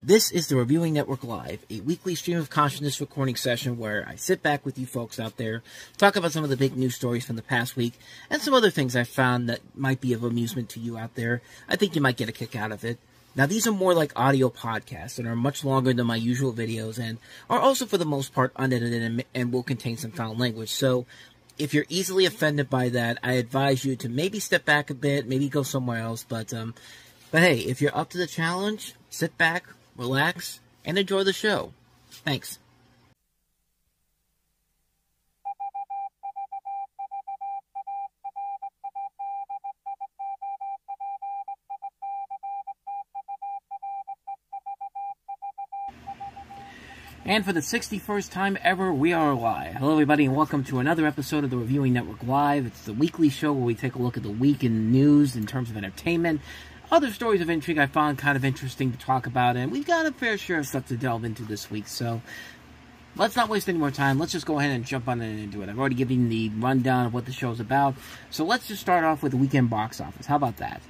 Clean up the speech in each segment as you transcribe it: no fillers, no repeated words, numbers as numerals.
This is the Reviewing Network Live, a weekly stream of consciousness recording session where I sit back with you folks out there, talk about some of the big news stories from the past week, and some other things I found that might be of amusement to you out there. I think you might get a kick out of it. Now, these are more like audio podcasts and are much longer than my usual videos and are also, for the most part, unedited and will contain some foul language. So, if you're easily offended by that, I advise you to maybe step back a bit, maybe go somewhere else. But hey, if you're up to the challenge, sit back, relax, and enjoy the show. Thanks. And for the 61st time ever, we are live. Hello everybody and welcome to another episode of the Reviewing Network Live. It's the weekly show where we take a look at the week in news in terms of entertainment, other stories of intrigue I found kind of interesting to talk about, and we've got a fair share of stuff to delve into this week, so let's not waste any more time. Let's just go ahead and jump on in and into it. I've already given you the rundown of what the show's about, so let's just start off with the weekend box office. How about that?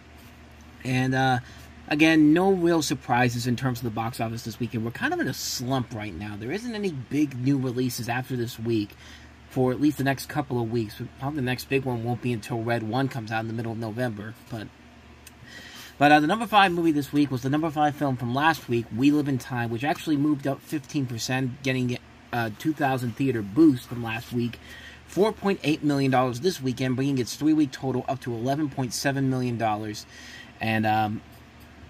And, again, no real surprises in terms of the box office this weekend. We're kind of in a slump right now. There isn't any big new releases after this week for at least the next couple of weeks. Probably the next big one won't be until Red 1 comes out in the middle of November, But the number 5 movie this week was the number 5 film from last week, We Live in Time, which actually moved up 15%, getting a 2,000 theater boost from last week. $4.8 million this weekend, bringing its 3-week total up to $11.7 million. And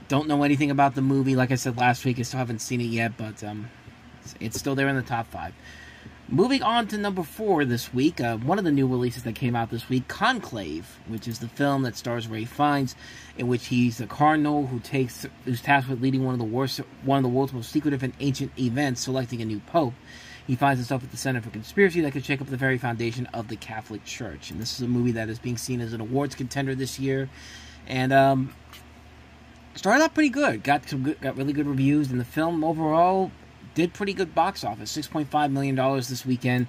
don't know anything about the movie. Like I said last week, I still haven't seen it yet, but it's still there in the top 5. Moving on to number 4 this week, one of the new releases that came out this week, Conclave, which is the film that stars Ralph Fiennes, in which he's a cardinal who's tasked with leading one of the world's most secretive and ancient events, selecting a new pope. He finds himself at the center of a conspiracy that could shake up the very foundation of the Catholic Church. And this is a movie that is being seen as an awards contender this year, and started out pretty good. Got really good reviews, and the film overall did pretty good box office. $6.5 million this weekend.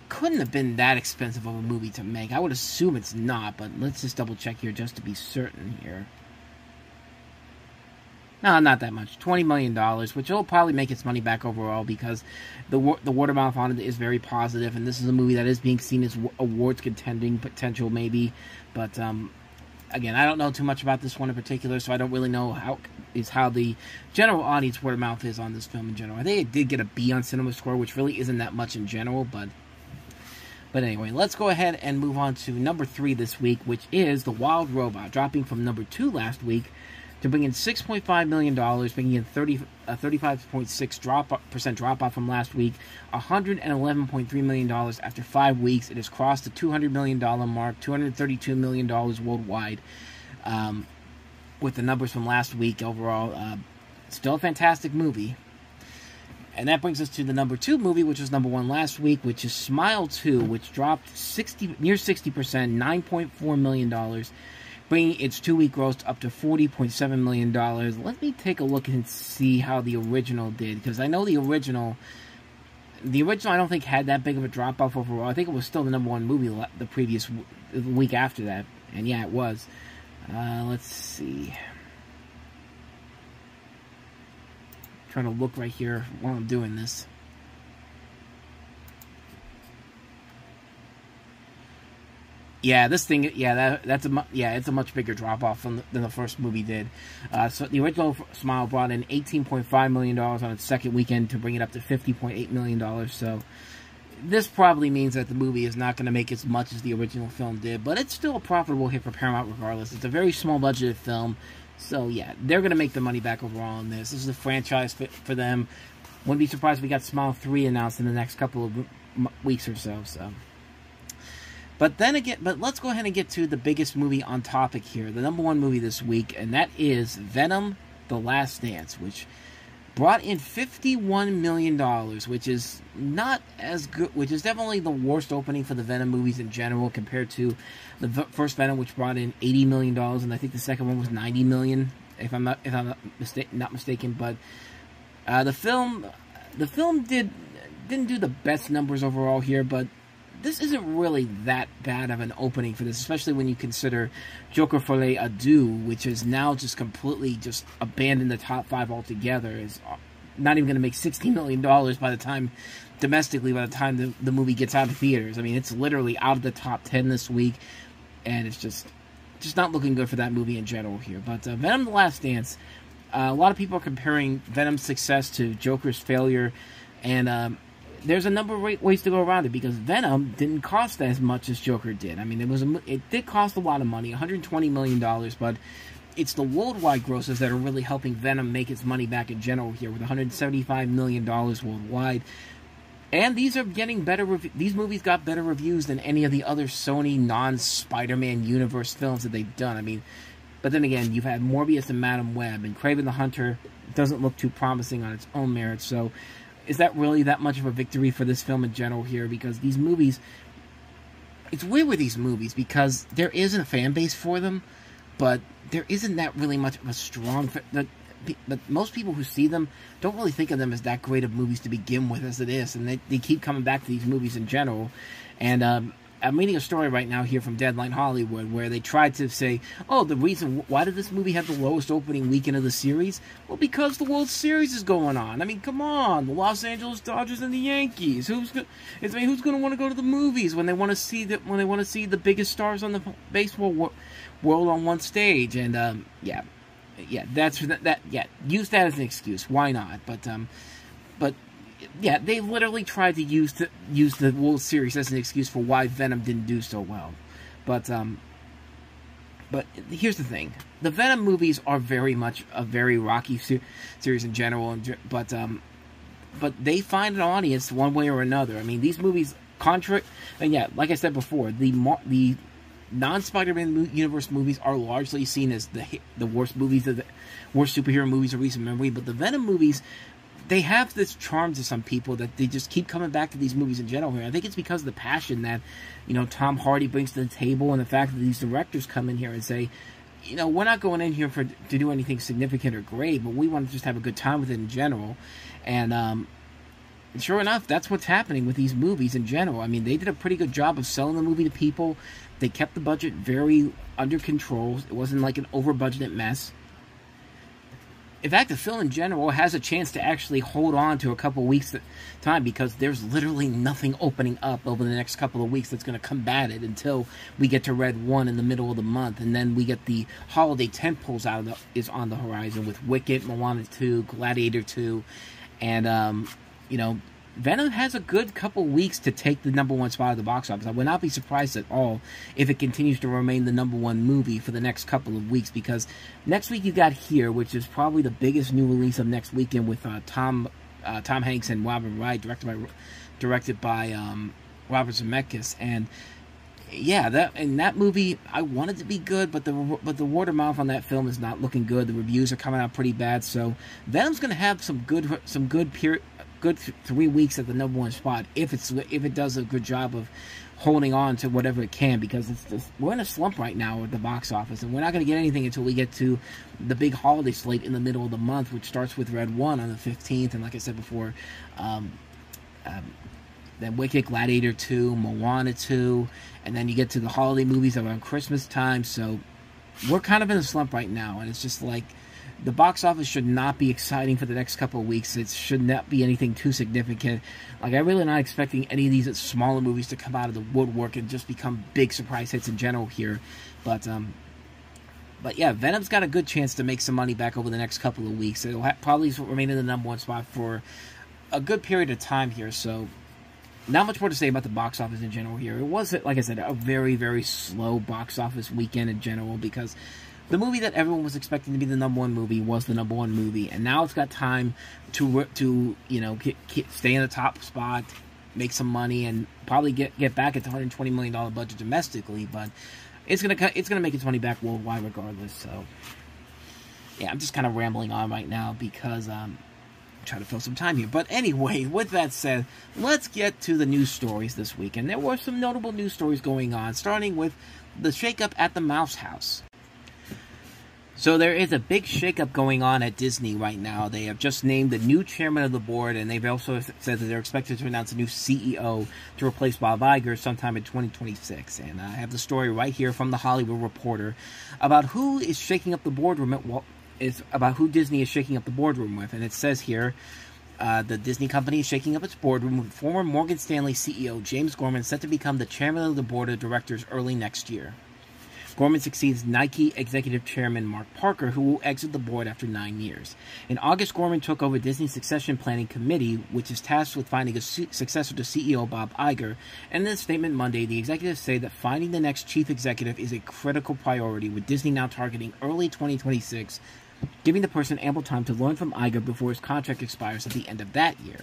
Couldn't have been that expensive of a movie to make. I would assume it's not, but let's just double check here just to be certain here. No, not that much. $20 million, which will probably make its money back overall because the word of mouth on it is very positive, and this is a movie that is being seen as awards contending potential maybe, but again, I don't know too much about this one in particular, so I don't really know how the general audience word of mouth is on this film in general. I think it did get a B on CinemaScore, which really isn't that much in general, but anyway, let's go ahead and move on to number 3 this week, which is The Wild Robot, dropping from number 2 last week to bring in $6.5 million, bringing in 35.6% drop-off from last week, $111.3 million after 5 weeks. It has crossed the $200 million mark, $232 million worldwide, with the numbers from last week overall. Still a fantastic movie. And that brings us to the number 2 movie, which was number 1 last week, which is Smile 2, which dropped near 60%, $9.4 million, bringing its 2-week gross up to $40.7 million. Let me take a look and see how the original did, because I know the original I don't think had that big of a drop-off overall. I think it was still the number 1 movie the previous week after that, and yeah, it was. Let's see. I'm trying to look right here while I'm doing this. Yeah, this thing, it's a much bigger drop-off than the first movie did. So the original Smile brought in $18.5 million on its second weekend to bring it up to $50.8 million. So this probably means that the movie is not going to make as much as the original film did, but it's still a profitable hit for Paramount regardless. It's a very small-budgeted film, so yeah, they're going to make the money back overall on this. This is a franchise for them. Wouldn't be surprised if we got Smile 3 announced in the next couple of weeks or so. But let's go ahead and get to the biggest movie on topic here, the number 1 movie this week, and that is Venom: The Last Dance, which brought in $51 million, which is not as good, which is definitely the worst opening for the Venom movies in general compared to the first Venom, which brought in $80 million, and I think the second one was $90 million, if I'm not mistaken. But the film didn't do the best numbers overall here, but this isn't really that bad of an opening for this, especially when you consider Joker Folie à Deux, which is now just completely just abandoned the top 5 altogether. Is not even going to make $16 million by the time, domestically, by the time the movie gets out of theaters. I mean, it's literally out of the top 10 this week, and it's just not looking good for that movie in general here. But Venom: The Last Dance, a lot of people are comparing Venom's success to Joker's failure, and there's a number of ways to go around it, because Venom didn't cost as much as Joker did. I mean, it did cost a lot of money, $120 million, but it's the worldwide grosses that are really helping Venom make its money back in general here, with $175 million worldwide. And these are getting better. These movies got better reviews than any of the other Sony non-Spider-Man universe films that they've done. I mean, but then again, you've had Morbius and Madam Web, and Kraven the Hunter doesn't look too promising on its own merits. So, is that really that much of a victory for this film in general here? Because these movies, it's weird with these movies, because there isn't a fan base for them, but there isn't that really much of a strong... But most people who see them don't really think of them as that great of movies to begin with as it is, and they keep coming back to these movies in general. And I'm reading a story right now here from Deadline Hollywood where they tried to say, oh, the reason why did this movie have the lowest opening weekend of the series? Well, because the World Series is going on. I mean, come on, the Los Angeles Dodgers and the Yankees. Who's going to want to go to the movies when they want to see the biggest stars on the baseball world on one stage? And yeah, use that as an excuse. Why not? But yeah, they literally tried to use the World Series as an excuse for why Venom didn't do so well. But here's the thing: the Venom movies are very much a very rocky series in general, but they find an audience one way or another. I mean, these movies, and yeah, like I said before, the non-Spider-Man universe movies are largely seen as the worst movies, worst superhero movies of recent memory. But the Venom movies, they have this charm to some people that they just keep coming back to these movies in general. I think it's because of the passion that, Tom Hardy brings to the table, and the fact that these directors come in here and say, we're not going in here to do anything significant or great, but we want to just have a good time with it in general. And sure enough, that's what's happening with these movies in general. I mean, they did a pretty good job of selling the movie to people. They kept the budget very under control. It wasn't like an over-budgeted mess. In fact, the film in general has a chance to actually hold on to a couple weeks' time, because there's literally nothing opening up over the next couple of weeks that's going to combat it until we get to Red 1 in the middle of the month. And then we get the holiday tentpoles is on the horizon with Wicked, Moana 2, Gladiator 2, and, Venom has a good couple weeks to take the #1 spot at the box office. I would not be surprised at all if it continues to remain the #1 movie for the next couple of weeks, because next week you got Here, which is probably the biggest new release of next weekend, with Tom Hanks and Robin Wright, directed by Robert Zemeckis. And yeah, that movie, I want it to be good, but the word of mouth on that film is not looking good. The reviews are coming out pretty bad, so Venom's going to have some good 3 weeks at the #1 spot if it does a good job of holding on to whatever it can, because we're in a slump right now at the box office, and we're not going to get anything until we get to the big holiday slate in the middle of the month, which starts with Red 1 on the 15th, and like I said before, then Wicked, Gladiator 2, Moana 2, and then you get to the holiday movies around Christmas time. So we're kind of in a slump right now, and it's just like, the box office should not be exciting for the next couple of weeks. It should not be anything too significant. Like, I'm really not expecting any of these smaller movies to come out of the woodwork and just become big surprise hits in general here. But yeah, Venom's got a good chance to make some money back over the next couple of weeks. It'll probably remain in the #1 spot for a good period of time here. So, not much more to say about the box office in general here. It was, like I said, a very, very slow box office weekend in general, because the movie that everyone was expecting to be the #1 movie was the #1 movie, and now it's got time to stay in the top spot, make some money, and probably get back at the $120 million budget domestically. But it's gonna make its money back worldwide regardless. So yeah, I'm just kind of rambling on right now because I'm trying to fill some time here. But anyway, with that said, let's get to the news stories this week, and there were some notable news stories going on, starting with the shakeup at the Mouse House. So there is a big shakeup going on at Disney right now. They have just named the new chairman of the board, and they've also said that they're expected to announce a new CEO to replace Bob Iger sometime in 2026. And I have the story right here from The Hollywood Reporter about who is shaking up the boardroom about who Disney is shaking up the boardroom with. And it says here, the Disney company is shaking up its boardroom with former Morgan Stanley CEO James Gorman set to become the chairman of the board of directors early next year. Gorman succeeds Nike executive chairman Mark Parker, who will exit the board after 9 years. In August, Gorman took over Disney's succession planning committee, which is tasked with finding a successor to CEO Bob Iger. And in a statement Monday, the executives say that finding the next chief executive is a critical priority, with Disney now targeting early 2026, giving the person ample time to learn from Iger before his contract expires at the end of that year.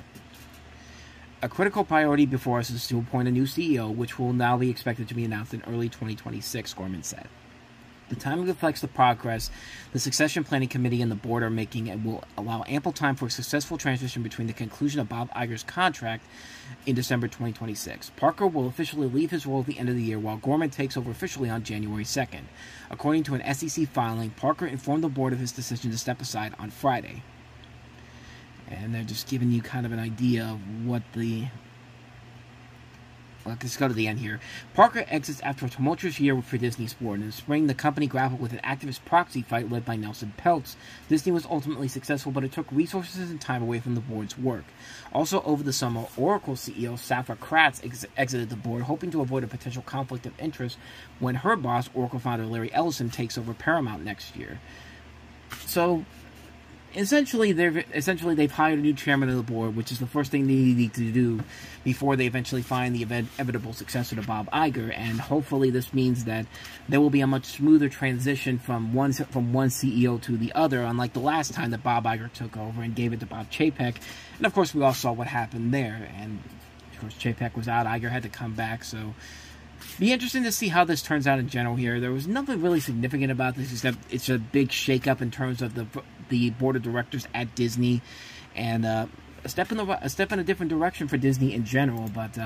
A critical priority before us is to appoint a new CEO, which will now be expected to be announced in early 2026, Gorman said. The timing reflects the progress the Succession Planning Committee and the board are making and will allow ample time for a successful transition between the conclusion of Bob Iger's contract in December 2026. Parker will officially leave his role at the end of the year, while Gorman takes over officially on January 2nd. According to an SEC filing, Parker informed the board of his decision to step aside on Friday. And they're just giving you kind of an idea of what the... Well, let's go to the end here. Parker exits after a tumultuous year for Disney's board. In the spring, the company grappled with an activist proxy fight led by Nelson Peltz. Disney was ultimately successful, but it took resources and time away from the board's work. Also, over the summer, Oracle CEO Safra Kratz exited the board, hoping to avoid a potential conflict of interest when her boss, Oracle founder Larry Ellison, takes over Paramount next year. So... Essentially, they've hired a new chairman of the board, which is the first thing they need to do before they eventually find the inevitable successor to Bob Iger. And hopefully, this means that there will be a much smoother transition from one CEO to the other, unlike the last time that Bob Iger took over and gave it to Bob Chapek. And of course, we all saw what happened there. And of course, Chapek was out; Iger had to come back. So. Be interesting to see how this turns out in general here. There was nothing really significant about this except it's a big shakeup in terms of the board of directors at Disney, and a step in a different direction for Disney in general. But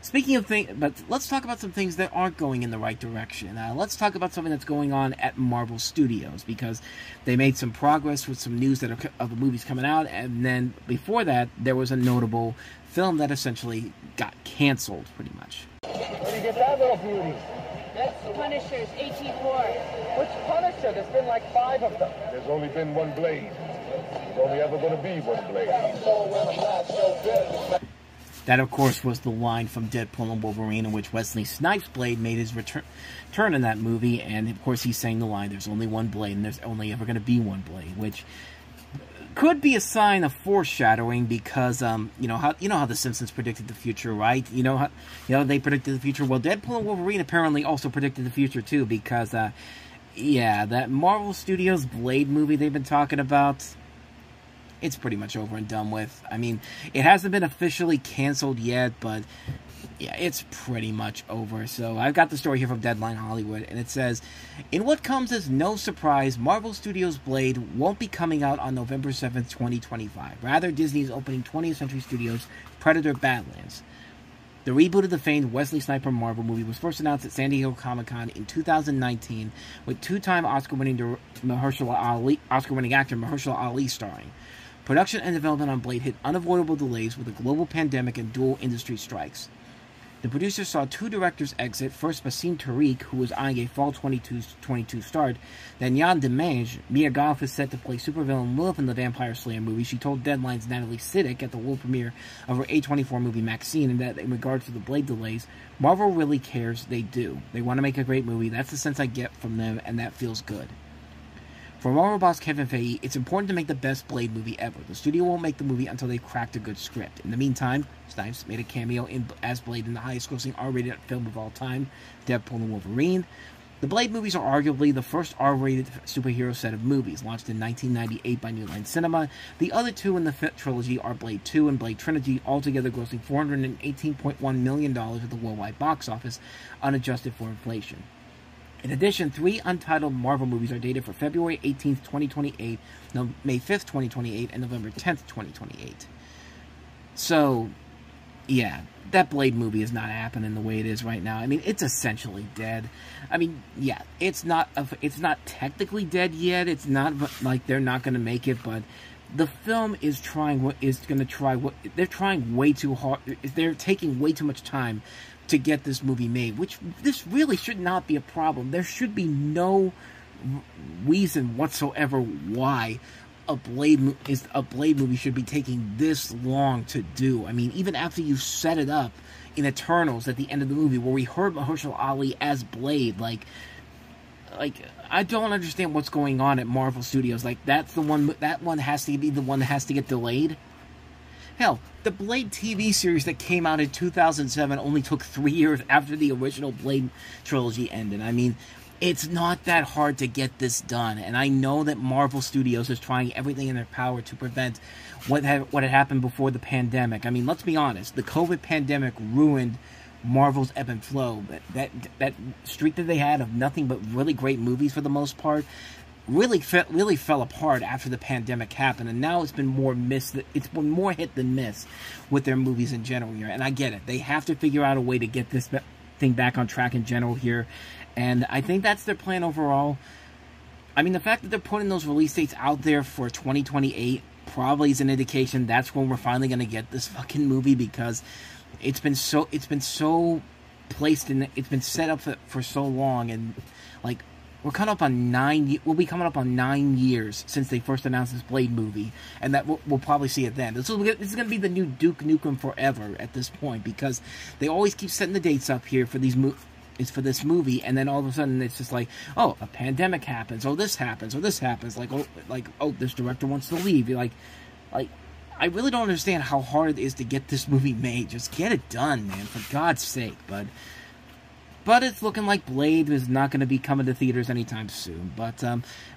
speaking of things, but let's talk about some things that aren't going in the right direction. Let's talk about something that's going on at Marvel Studios, because they made some progress with some news of the movies coming out, and then before that, there was a notable film that essentially got canceled, pretty much. Where do you get that little beauty? That's Punisher's 18-4. Which Punisher? There's been like 5 of them. There's only been one Blade. There's only ever going to be one Blade. That, of course, was the line from Deadpool and Wolverine, in which Wesley Snipes' Blade made his return in that movie, and of course he's saying the line, "There's only one Blade, and there's only ever going to be one Blade," which could be a sign of foreshadowing, because you know how the Simpsons predicted the future, right? They predicted the future. Well, Deadpool and Wolverine apparently also predicted the future too, because yeah, that Marvel Studios Blade movie they've been talking about, it's pretty much over and done with. I mean, it hasn't been officially canceled yet, but yeah, it's pretty much over. So I've got the story here from Deadline Hollywood, and it says, in what comes as no surprise, Marvel Studios' Blade won't be coming out on November 7th, 2025. Rather, Disney is opening 20th Century Studios' Predator Badlands. The reboot of the famed Wesley Snipes Marvel movie was first announced at San Diego Comic-Con in 2019, with two-time Oscar-winning actor Mahershala Ali starring. Production and development on Blade hit unavoidable delays with a global pandemic and dual industry strikes. The producers saw 2 directors exit, first Basim Tariq, who was eyeing a fall 2022 start, then Yann Demange. Mia Goth is set to play supervillain Lilith in the Vampire Slayer movie. She told Deadline's Natalie Siddick at the world premiere of her A24 movie Maxine, and that in regards to the Blade delays, Marvel really cares. They do. They want to make a great movie. That's the sense I get from them, and that feels good. For Marvel boss Kevin Feige, it's important to make the best Blade movie ever. The studio won't make the movie until they've cracked a good script. In the meantime, Snipes made a cameo as Blade in the highest-grossing R-rated film of all time, Deadpool and Wolverine. The Blade movies are arguably the first R-rated superhero set of movies, launched in 1998 by New Line Cinema. The other 2 in the trilogy are Blade 2 and Blade Trinity, altogether grossing $418.1 million at the worldwide box office, unadjusted for inflation. In addition, 3 untitled Marvel movies are dated for February 18th, 2028, May 5th, 2028, and November 10th, 2028. So, yeah, that Blade movie is not happening the way it is right now. I mean, it's essentially dead. I mean, yeah, it's not technically dead yet. It's not like they're not going to make it, but the film is they're trying way too hard. They're taking way too much time to get this movie made, which this really should not be a problem. There should be no reason whatsoever why a Blade movie should be taking this long to do. I mean, even after you set it up in Eternals at the end of the movie, where we heard Mahershala Ali as Blade, like I don't understand what's going on at Marvel Studios. Like, that one has to be the one that has to get delayed. Hell, the Blade TV series that came out in 2007 only took 3 years after the original Blade trilogy ended. I mean, it's not that hard to get this done, and I know that Marvel Studios is trying everything in their power to prevent what had happened before the pandemic. I mean, let's be honest, the COVID pandemic ruined Marvel's ebb and flow. That streak that they had of nothing but really great movies for the most part really fell apart after the pandemic happened, and now it's been more hit than miss with their movies in general here. And I get it, they have to figure out a way to get this thing back on track in general here, and I think that's their plan overall. I mean, the fact that they're putting those release dates out there for 2028 probably is an indication that's when we're finally going to get this fucking movie, because it's been so placed in, it's been set up for so long, and like, we'll be coming up on 9 years since they first announced this Blade movie, and that we'll probably see it then. This is going to be the new Duke Nukem Forever at this point, because they always keep setting the dates up here for this movie, and then all of a sudden it's just like, oh, a pandemic happens, oh, this happens, or this happens, oh, this director wants to leave. You're like, I really don't understand how hard it is to get this movie made. Just get it done, man, for God's sake. But it's looking like Blade is not going to be coming to theaters anytime soon. But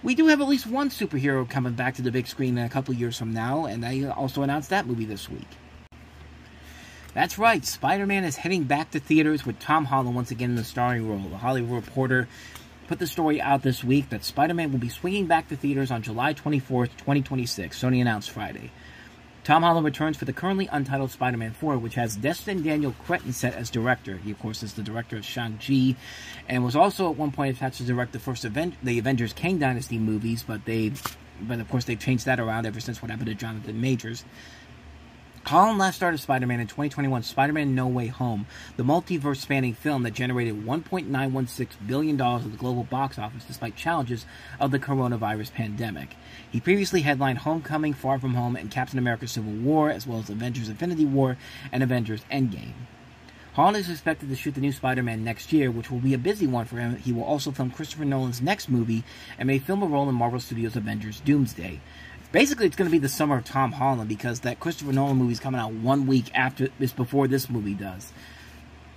we do have at least one superhero coming back to the big screen in a couple years from now, and they also announced that movie this week. That's right, Spider-Man is heading back to theaters with Tom Holland once again in the starring role. The Hollywood Reporter put the story out this week that Spider-Man will be swinging back to theaters on July 24th, 2026, Sony announced Friday. Tom Holland returns for the currently untitled Spider-Man 4, which has Destin Daniel Cretton set as director. He, of course, is the director of Shang-Chi, and was also at one point attached to direct the Avengers Kang Dynasty movies, but of course they've changed that around ever since what happened to Jonathan Majors. Holland last started Spider-Man in 2021's Spider-Man No Way Home, the multiverse-spanning film that generated $1.916 billion at the global box office despite challenges of the coronavirus pandemic. He previously headlined Homecoming, Far From Home, and Captain America Civil War, as well as Avengers Infinity War and Avengers Endgame. Holland is expected to shoot the new Spider-Man next year, which will be a busy one for him. He will also film Christopher Nolan's next movie and may film a role in Marvel Studios' Avengers Doomsday. Basically, it's going to be the summer of Tom Holland, because that Christopher Nolan movie is coming out 1 week before this movie does.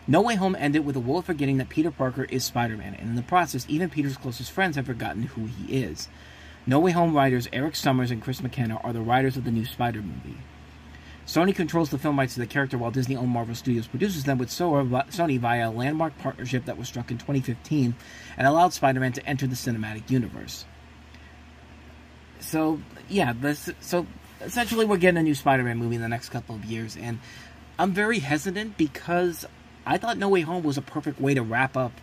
No Way Home ended with the world forgetting that Peter Parker is Spider-Man, and in the process, even Peter's closest friends have forgotten who he is. No Way Home writers Eric Summers and Chris McKenna are the writers of the new Spider movie. Sony controls the film rights to the character, while Disney-owned Marvel Studios produces them with Sony via a landmark partnership that was struck in 2015 and allowed Spider-Man to enter the cinematic universe. So, yeah, so essentially we're getting a new Spider-Man movie in the next couple of years, and I'm very hesitant because I thought No Way Home was a perfect way to wrap up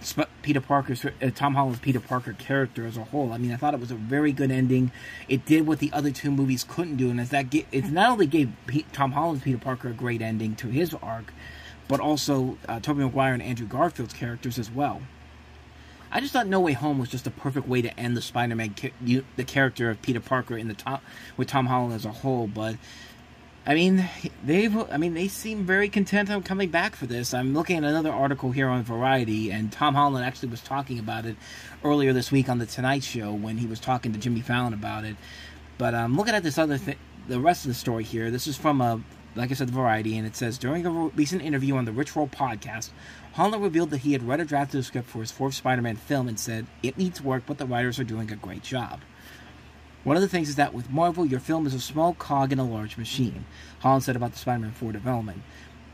Tom Holland's Peter Parker character as a whole. I mean, I thought it was a very good ending. It did what the other two movies couldn't do, and it not only gave Tom Holland's Peter Parker a great ending to his arc, but also Tobey Maguire and Andrew Garfield's characters as well. I just thought No Way Home was just a perfect way to end the Spider-Man, the character of Peter Parker with Tom Holland as a whole. But I mean, they seem very content on coming back for this. I'm looking at another article here on Variety, and Tom Holland actually was talking about it earlier this week on The Tonight Show when he was talking to Jimmy Fallon about it. But I'm looking at this other thing, the rest of the story here. This is from like I said, Variety, and it says, during a recent interview on the Rich Roll podcast, Holland revealed that he had read a draft of the script for his fourth Spider-Man film and said, "It needs work, but the writers are doing a great job. One of the things is that with Marvel, your film is a small cog in a large machine," Holland said about the Spider-Man 4 development.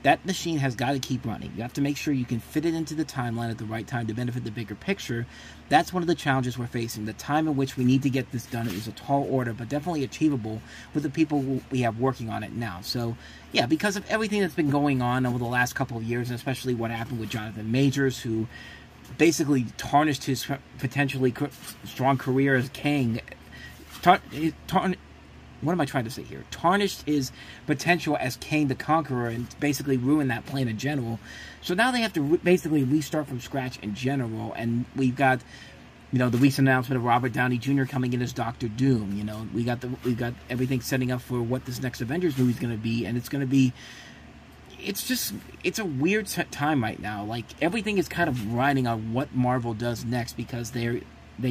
that machine has got to keep running. You have to make sure you can fit it into the timeline at the right time to benefit the bigger picture. That's one of the challenges we're facing. The time in which we need to get this done is a tall order, but definitely achievable with the people we have working on it now. So, yeah, because of everything that's been going on over the last couple of years, and especially what happened with Jonathan Majors, who basically tarnished his potentially strong career as Kang. What am I trying to say here? Tarnished his potential as Kang the Conqueror and basically ruined that plan in general. So now they have to basically restart from scratch in general. And we've got, the recent announcement of Robert Downey Jr. coming in as Doctor Doom. We've got everything setting up for what this next Avengers movie is going to be, and it's going to be. It's a weird time right now. Like, everything is kind of riding on what Marvel does next, because they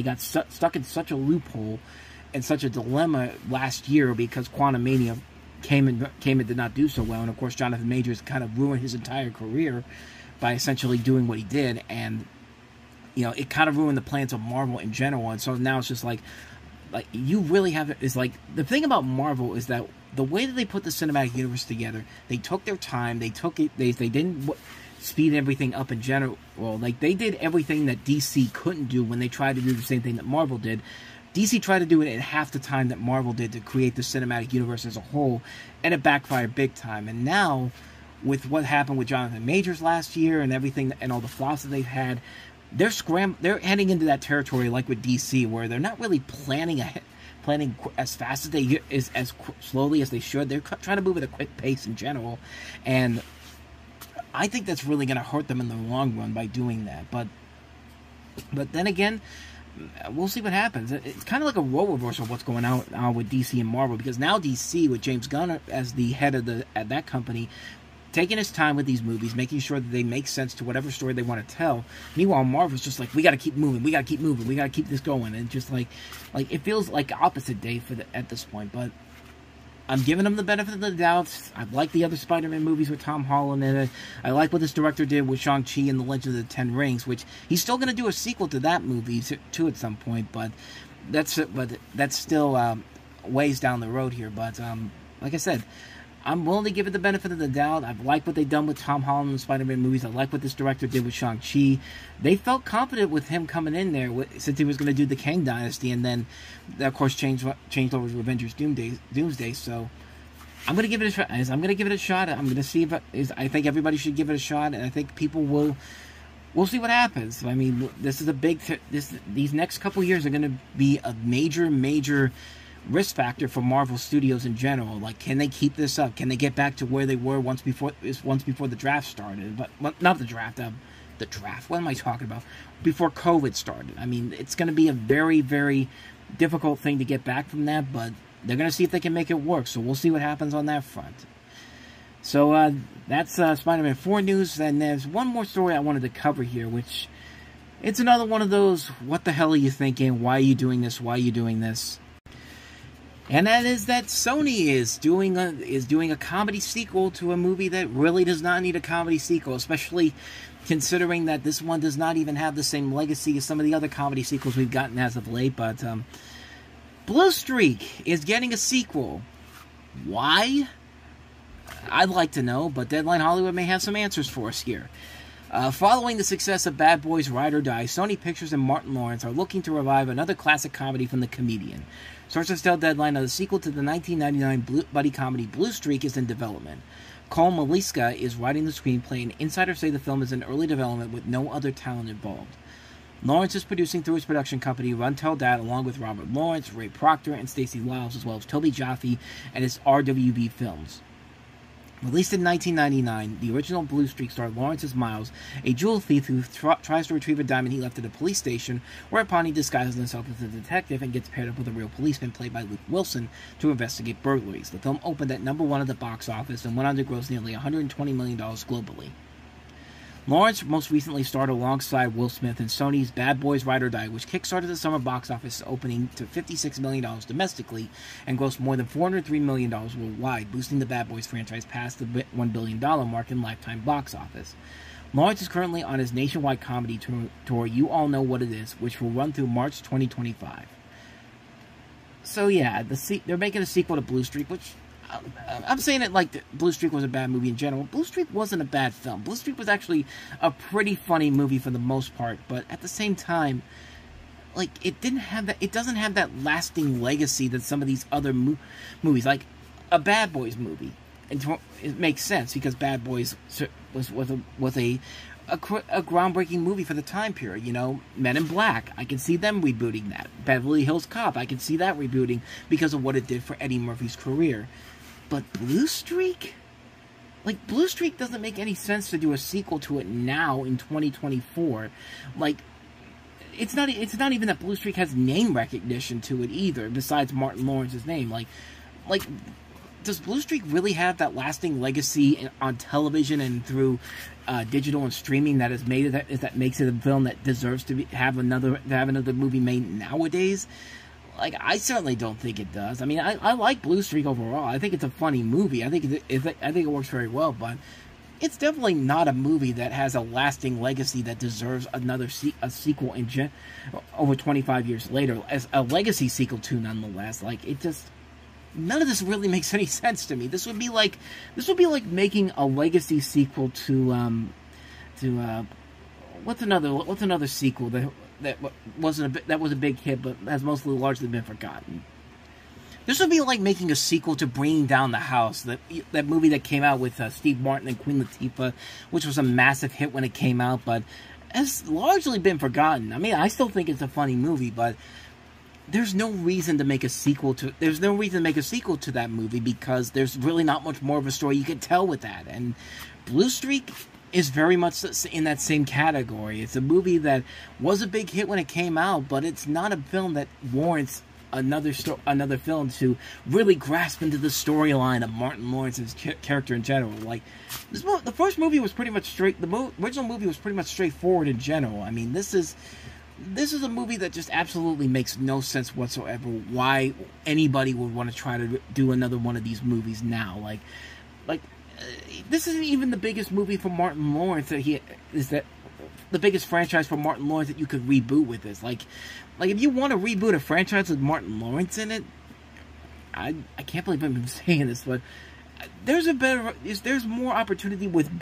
got stuck in such a loophole and such a dilemma last year because Quantumania came and did not do so well, and of course Jonathan Majors kind of ruined his entire career by essentially doing what he did, and it kind of ruined the plans of Marvel in general. And so now it's just like you really have is like the thing about Marvel is that the way that they put the cinematic universe together, they took their time, they didn't speed everything up in general. Like, they did everything that DC couldn't do when they tried to do the same thing that Marvel did. DC tried to do it in half the time that Marvel did to create the cinematic universe as a whole, and it backfired big time. And now, with what happened with Jonathan Majors last year and everything, and all the flops that they've had, they're heading into that territory like with DC, where they're not really planning as fast as as slowly as they should. They're trying to move at a quick pace in general, and I think that's really going to hurt them in the long run by doing that. But then again, we'll see what happens. It's kind of like a role reversal of what's going on with DC and Marvel, because now DC, with James Gunn as the head of that company, taking his time with these movies, making sure that they make sense to whatever story they want to tell. Meanwhile, Marvel's just like, we got to keep moving, we got to keep this going, and just like it feels like opposite day at this point. But I'm giving them the benefit of the doubt. I like the other Spider-Man movies with Tom Holland in it. I like what this director did with Shang-Chi and the Legend of the Ten Rings, which he's still going to do a sequel to that movie too at some point, but that's still ways down the road here. But like I said, I'm willing to give it the benefit of the doubt. I've liked what they've done with Tom Holland in the Spider-Man movies. I like what this director did with Shang-Chi. They felt confident with him coming in there since he was going to do the Kang Dynasty, and then, of course, changed over to Avengers Doomsday. So I'm going to give it a shot. I'm going to give it a shot. I'm going to see I think everybody should give it a shot, and I think people will. We'll see what happens. I mean, this is a big. These next couple years are going to be a major risk factor for Marvel Studios in general. Like, can they keep this up? Can they get back to where they were once before the draft started? But not the draft. The draft. What am I talking about? Before COVID started. I mean, it's going to be a very, very difficult thing to get back from that. But they're going to see if they can make it work. So we'll see what happens on that front. So that's Spider-Man 4 news. And there's one more story I wanted to cover here, which it's another one of those. What the hell are you thinking? Why are you doing this? Why are you doing this? And that is that Sony is doing a comedy sequel to a movie that really does not need a comedy sequel, especially considering that this one does not even have the same legacy as some of the other comedy sequels we've gotten as of late. But Blue Streak is getting a sequel. Why? I'd like to know, but Deadline Hollywood may have some answers for us here. Following the success of Bad Boys Ride or Die, Sony Pictures and Martin Lawrence are looking to revive another classic comedy from the comedian. Sources tell Deadline that the sequel to the 1999 buddy comedy Blue Streak is in development. Cole Maliska is writing the screenplay, and insiders say the film is in early development with no other talent involved. Lawrence is producing through his production company Run Tell Dad, along with Robert Lawrence, Ray Proctor, and Stacey Lyles, as well as Toby Jaffe and his RWB Films. Released in 1999, the original Blue Streak starred Lawrence as Miles, a jewel thief who tries to retrieve a diamond he left at a police station, whereupon he disguises himself as a detective and gets paired up with a real policeman played by Luke Wilson to investigate burglaries. The film opened at #1 at the box office and went on to gross nearly $120 million globally. Lawrence most recently starred alongside Will Smith in Sony's Bad Boys Ride or Die, which kickstarted the summer box office opening to $56 million domestically and grossed more than $403 million worldwide, boosting the Bad Boys franchise past the $1 billion mark in lifetime box office. Lawrence is currently on his nationwide comedy tour, You All Know What It Is, which will run through March 2025. So yeah, they're making a sequel to Blue Streak, which I'm saying it like Blue Streak was a bad movie in general. Blue Streak wasn't a bad film. Blue Streak was actually a pretty funny movie for the most part, but at the same time, like, it doesn't have that lasting legacy that some of these other movies, like a Bad Boys movie. And it makes sense because Bad Boys was a groundbreaking movie for the time period. You know, Men in Black, I can see them rebooting that. Beverly Hills Cop, I can see that rebooting because of what it did for Eddie Murphy's career. But Blue Streak? Like, Blue Streak doesn't make any sense to do a sequel to it now in 2024. Like, it's not even that Blue Streak has name recognition to it either, besides Martin Lawrence's name. Like, does Blue Streak really have that lasting legacy on television and through digital and streaming that has made it that makes it a film that deserves to have another movie made nowadays? Like, I certainly don't think it does. I mean, I like Blue Streak overall. I think it's a funny movie. I think it works very well, but it's definitely not a movie that has a lasting legacy that deserves a sequel over 25 years later, as a legacy sequel to, nonetheless. Like, it just, none of this really makes any sense to me. This would be like making a legacy sequel to what's another sequel that was a big hit but has mostly largely been forgotten. This would be like making a sequel to Bringing Down the House, that movie that came out with Steve Martin and Queen Latifah, which was a massive hit when it came out, but has largely been forgotten. I mean, I still think it's a funny movie, but there's no reason to make a sequel to that movie because there's really not much more of a story you can tell with that. And Blue Streak is very much in that same category. It's a movie that was a big hit when it came out, but it's not a film that warrants another film to really grasp into the storyline of Martin Lawrence's character in general. Like, the first movie was pretty much the original movie was pretty much straightforward in general. I mean, this is a movie that just absolutely makes no sense whatsoever why anybody would want to try to do another one of these movies now. Like this isn't even the biggest movie for Martin Lawrence the biggest franchise for Martin Lawrence that you could reboot with this. Like if you want to reboot a franchise with Martin Lawrence in it, I can't believe I'm saying this, but there's more opportunity with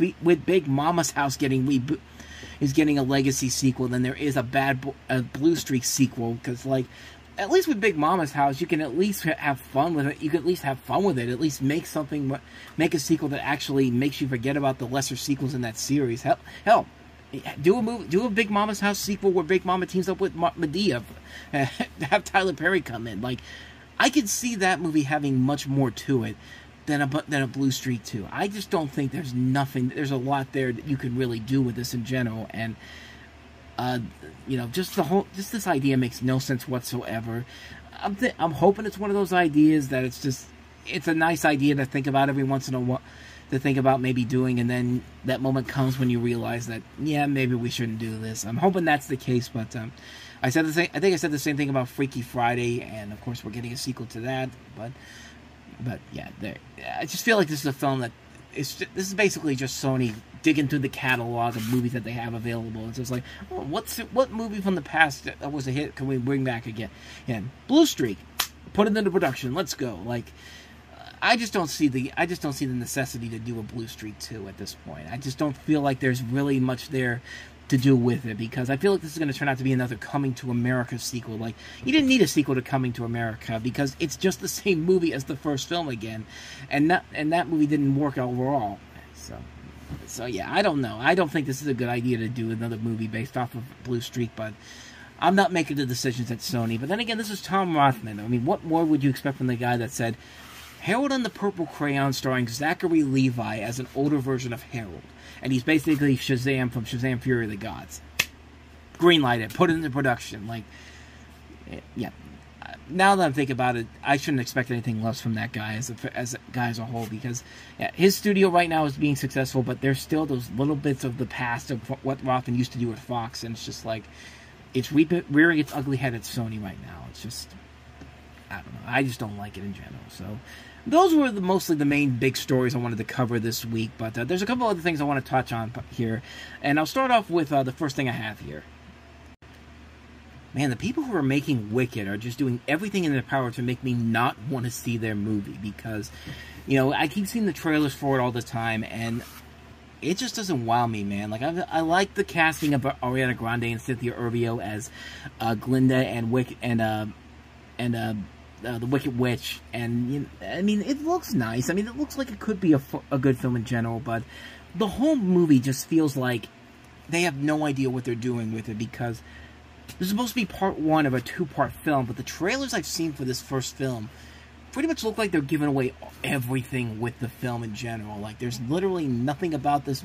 Big Mama's House getting a legacy sequel than there is a Blue Streak sequel, because, like, at least with Big Mama's House, you can at least have fun with it. You can at least have fun with it. At least make a sequel that actually makes you forget about the lesser sequels in that series. Hell, do a Big Mama's House sequel where Big Mama teams up with Madea. Have Tyler Perry come in. Like, I could see that movie having much more to it than a Blue Streak 2. I just don't think there's a lot there that you can really do with this in general, and just this idea makes no sense whatsoever. I'm hoping it's one of those ideas that it's a nice idea to think about every once in a while, to think about maybe doing, and then that moment comes when you realize that, yeah, maybe we shouldn't do this. I'm hoping that's the case, but I think I said the same thing about Freaky Friday, and of course we're getting a sequel to that, but yeah, I just feel like this is a film that this is basically just Sony digging through the catalog of movies that they have available. It's just like, oh, what movie from the past that was a hit can we bring back again? And Blue Streak, put it into production. Let's go. Like, I just don't see the necessity to do a Blue Streak 2 at this point. I just don't feel like there's really much there to do with it, because I feel like this is going to turn out to be another Coming to America sequel. Like, you didn't need a sequel to Coming to America because it's just the same movie as the first film again, and that movie didn't work overall. So yeah, I don't know. I don't think this is a good idea to do another movie based off of Blue Streak, but I'm not making the decisions at Sony. But then again, this is Tom Rothman. I mean, what more would you expect from the guy that said Harold and the Purple Crayon, starring Zachary Levi as an older version of Harold? And he's basically Shazam from Shazam! Fury of the Gods. Greenlight it, put it into production. Like, yeah. Now that I'm thinking about it, I shouldn't expect anything less from that guy as a guy as a whole, because yeah, his studio right now is being successful, but there's still those little bits of the past of what Rothman used to do with Fox, and it's just like, it's rearing its ugly head at Sony right now. It's just, I don't know. I just don't like it in general. So those were mostly the main big stories I wanted to cover this week, but there's a couple other things I want to touch on here, and I'll start off with the first thing I have here. man, the people who are making Wicked are just doing everything in their power to make me not want to see their movie, because, you know, I keep seeing the trailers for it all the time, and it just doesn't wow me, man. Like, I like the casting of Ariana Grande and Cynthia Erivo as Glinda and the Wicked Witch, and, you know, I mean, it looks nice. I mean, it looks like it could be a good film in general, but the whole movie just feels like they have no idea what they're doing with it, because this is supposed to be part one of a two-part film, but the trailers I've seen for this first film pretty much look like they're giving away everything with the film in general. Like, there's literally nothing about this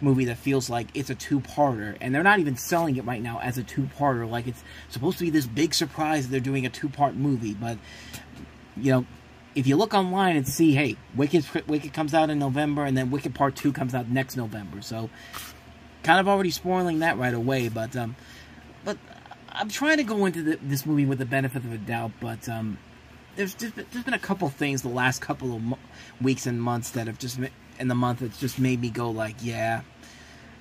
movie that feels like it's a two-parter, and they're not even selling it right now as a two-parter. Like, it's supposed to be this big surprise that they're doing a two-part movie, but, you know, if you look online and see, hey, Wicked comes out in November, and then Wicked Part 2 comes out next November, so kind of already spoiling that right away, but I'm trying to go into this movie with the benefit of a doubt, but there's been a couple things the last couple of weeks and months that have just, in the month, it's just made me go like, yeah,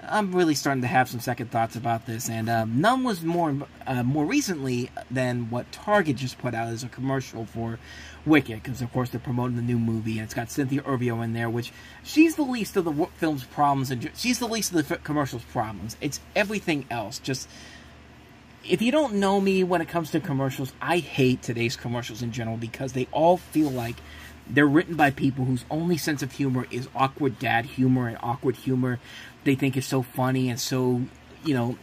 I'm really starting to have some second thoughts about this, and none was more recently than what Target just put out as a commercial for Wicked, because of course they're promoting the new movie, and it's got Cynthia Erivo in there, which she's the least of the film's problems, and she's the least of the commercial's problems. It's everything else. Just, if you don't know me when it comes to commercials, I hate today's commercials in general, because they all feel like they're written by people whose only sense of humor is awkward dad humor and awkward humor they think is so funny and so, you know,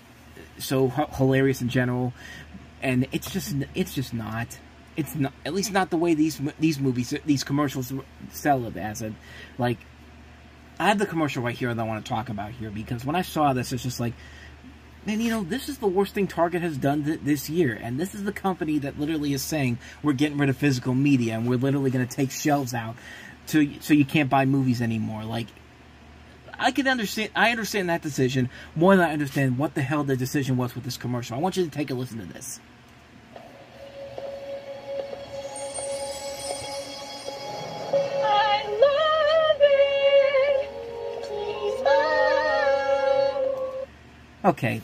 so hilarious in general, and it's just not. It's not, at least not the way these movies, these commercials sell it as. And, like, I have the commercial right here that I want to talk about here, because when I saw this, it's just like, man, you know, this is the worst thing Target has done this year, and this is the company that literally is saying, we're getting rid of physical media, and we're literally going to take shelves out so you can't buy movies anymore. Like, I understand that decision more than I understand what the hell the decision was with this commercial. I want you to take a listen to this. Okay,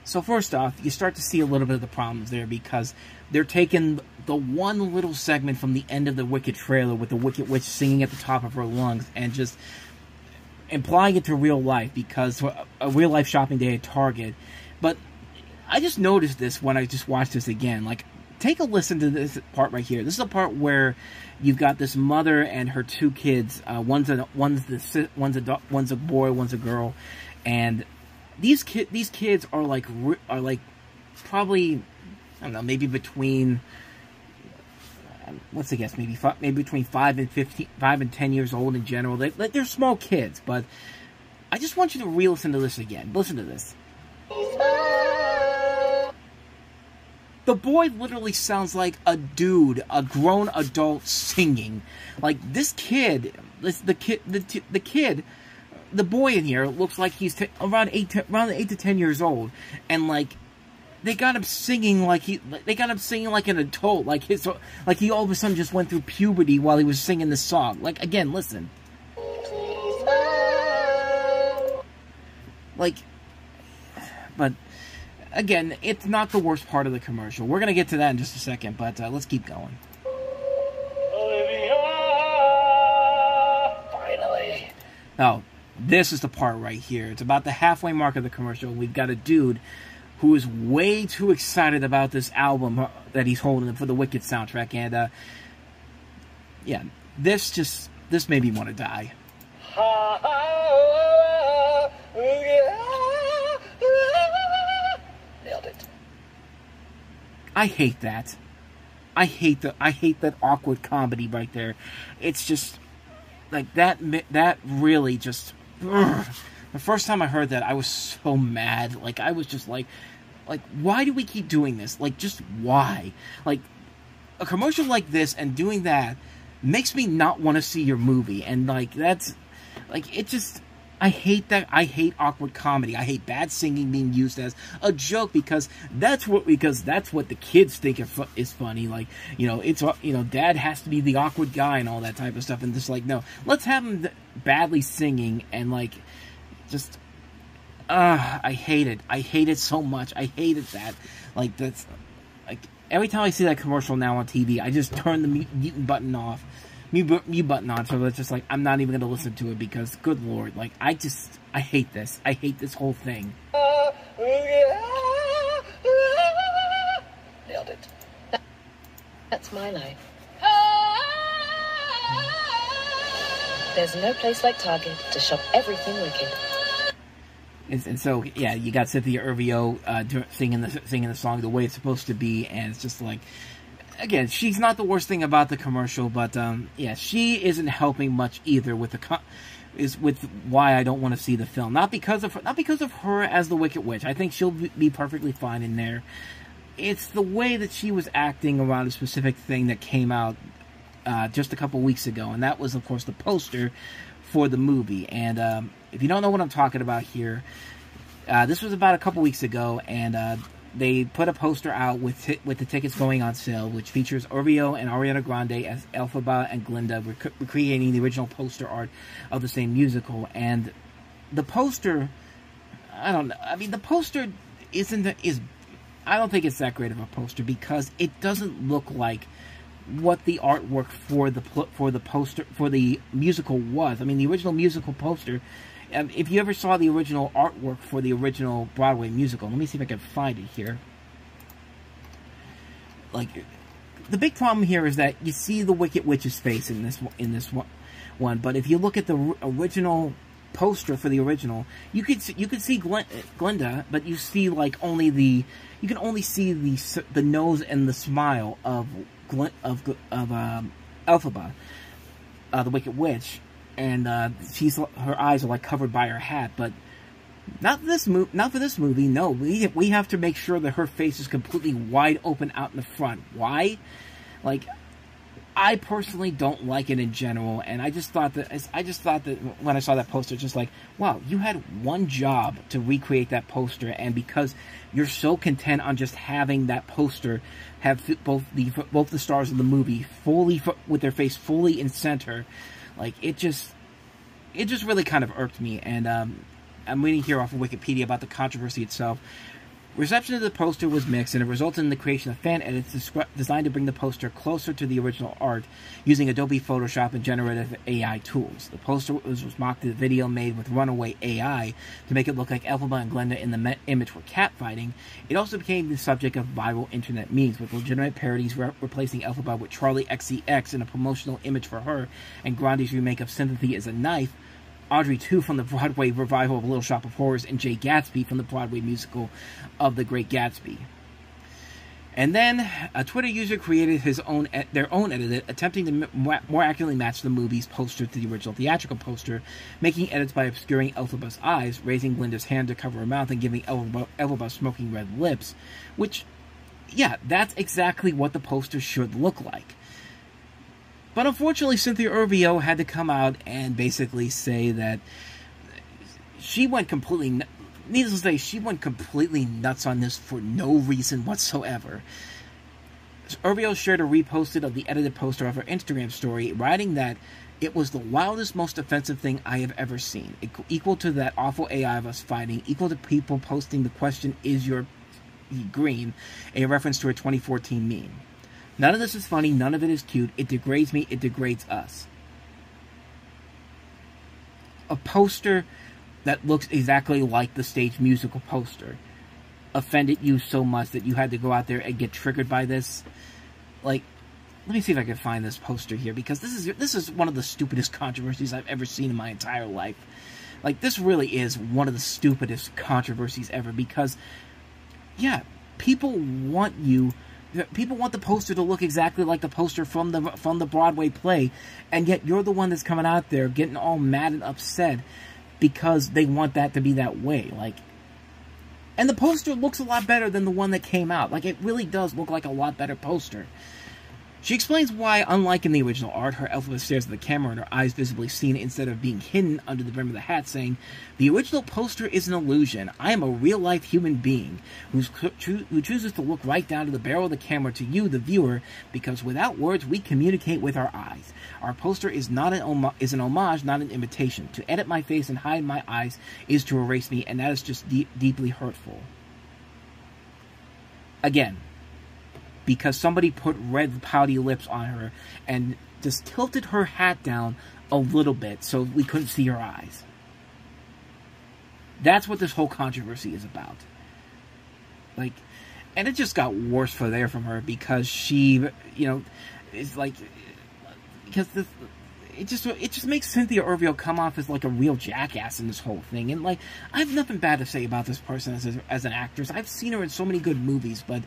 so first off, you start to see a little bit of the problems there, because they're taking the one little segment from the end of the Wicked trailer with the Wicked Witch singing at the top of her lungs and just implying it to real life, because a real life shopping day at Target. But I just noticed this when I just watched this again. Like, take a listen to this part right here. This is the part where you've got this mother and her two kids. One's a boy, one's a girl, and these kids are like probably, I don't know, maybe between, what's the guess, maybe between 5 and 10 years old in general. They're small kids, but I just want you to re-listen to this again. Listen to this. The boy literally sounds like a dude, a grown adult singing. Like, this kid, the boy in here looks like he's around 8 to 10 years old, and like they got him singing like an adult, like he all of a sudden just went through puberty while he was singing this song. Like, again, listen. Like, but again, it's not the worst part of the commercial. We're gonna get to that in just a second, but let's keep going. Finally. Oh, this is the part right here. It's about the halfway mark of the commercial. We've got a dude who is way too excited about this album that he's holding for the Wicked soundtrack, and yeah, this made me want to die. Nailed it. I hate that. I hate that awkward comedy right there. It's just like that really just. Ugh. The first time I heard that, I was so mad. Like, I was just like, why do we keep doing this? Like, just why? Like, a commercial like this and doing that makes me not want to see your movie. And, like, that's, like, it just, I hate that. I hate awkward comedy. I hate bad singing being used as a joke, because that's what the kids think is funny. Like, you know, it's, you know, dad has to be the awkward guy and all that type of stuff. And just like, no, let's have him badly singing and like, just, I hate it. I hate it so much. I hated that. Like, that's, like, every time I see that commercial now on TV, I just turn the mute button off. Mute button on, so it's just like, I'm not even going to listen to it, because, good lord, like, I hate this. I hate this whole thing. Nailed it. That's my life. There's no place like Target to shop everything wicked. And so, yeah, you got Cynthia Erivo singing the song the way it's supposed to be, and it's just like, again, she's not the worst thing about the commercial, but yeah, she isn't helping much either with with why I don't want to see the film. Not because of her as the Wicked Witch. I think she'll be perfectly fine in there. It's the way that she was acting around a specific thing that came out just a couple weeks ago, and that was, of course, the poster for the movie. And if you don't know what I'm talking about here, this was about a couple weeks ago, and they put a poster out with the tickets going on sale, which features Orvio and Ariana Grande as Elphaba and Glinda recreating the original poster art of the same musical. And the poster, I don't know. I mean, the poster I don't think it's that great of a poster, because it doesn't look like what the artwork for the musical was. I mean, the original musical poster. If you ever saw the original artwork for the original Broadway musical, let me see if I can find it here. Like, the big problem here is that you see the Wicked Witch's face in this one, but if you look at the original poster for the original, you could see Glinda, but you see like you can only see the nose and the smile of Elphaba, the Wicked Witch. And her eyes are like covered by her hat, but not for this movie. No, we have to make sure that her face is completely wide open out in the front. Why? Like, I personally don't like it in general, and I just thought that when I saw that poster, just like, wow, you had one job to recreate that poster, and because you're so content on just having that poster have both the stars of the movie fully with their face fully in center. Like, it just really kind of irked me, and I'm reading here off of Wikipedia about the controversy itself. Reception of the poster was mixed, and it resulted in the creation of fan edits designed to bring the poster closer to the original art using Adobe Photoshop and generative AI tools. The poster was mocked as a video made with runaway AI to make it look like Elphaba and Glinda in the image were catfighting. It also became the subject of viral internet memes, with legitimate parodies replacing Elphaba with Charlie XCX in a promotional image for her, and Grande's remake of Sympathy is a Knife, Audrey 2 from the Broadway revival of Little Shop of Horrors, and Jay Gatsby from the Broadway musical of The Great Gatsby. And then a Twitter user created their own edit, attempting to more accurately match the movie's poster to the original theatrical poster, making edits by obscuring Elphaba's eyes, raising Glinda's hand to cover her mouth, and giving Elphaba smoking red lips. Which, yeah, that's exactly what the poster should look like. But unfortunately, Cynthia Erivo had to come out and basically say that she went completely, needless to say, she went completely nuts on this for no reason whatsoever. Erivo shared a reposted of the edited poster of her Instagram story, writing that it was the wildest, most offensive thing I have ever seen. Equal to that awful AI of us fighting, equal to people posting the question, "Is your green?" a reference to a 2014 meme. None of this is funny, none of it is cute, it degrades me, it degrades us. A poster that looks exactly like the stage musical poster offended you so much that you had to go out there and get triggered by this. Like, let me see if I can find this poster here, because this is one of the stupidest controversies I've ever seen in my entire life. Like, this really is one of the stupidest controversies ever, because, yeah, people want the poster to look exactly like the poster from the Broadway play, and yet you're the one that's coming out there getting all mad and upset because they want that to be that way. Like, and the poster looks a lot better than the one that came out. Like, it really does look like a lot better poster. She explains why, unlike in the original art, her Elphaba stares at the camera and her eyes visibly seen instead of being hidden under the brim of the hat, saying, "The original poster is an illusion. I am a real-life human being who chooses to look right down to the barrel of the camera to you, the viewer, because without words, we communicate with our eyes. Our poster is an homage, not an imitation. To edit my face and hide my eyes is to erase me, and that is just deeply hurtful." Again, because somebody put red pouty lips on her and just tilted her hat down a little bit so we couldn't see her eyes. That's what this whole controversy is about. Like, and it just got worse from her because she, you know, is like, because it just makes Cynthia Erivo come off as like a real jackass in this whole thing. And like, I have nothing bad to say about this person as an actress. I've seen her in so many good movies, but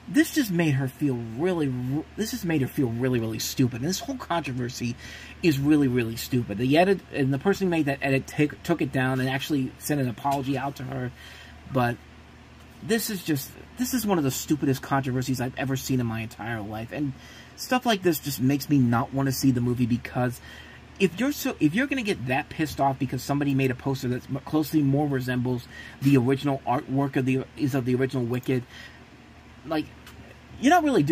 this just made her feel really, really stupid. And this whole controversy is really, really stupid. The person who made that edit took it down and actually sent an apology out to her. But this is one of the stupidest controversies I've ever seen in my entire life. And stuff like this just makes me not want to see the movie, because if you're going to get that pissed off because somebody made a poster that closely more resembles the original artwork of the original Wicked, like, you're not really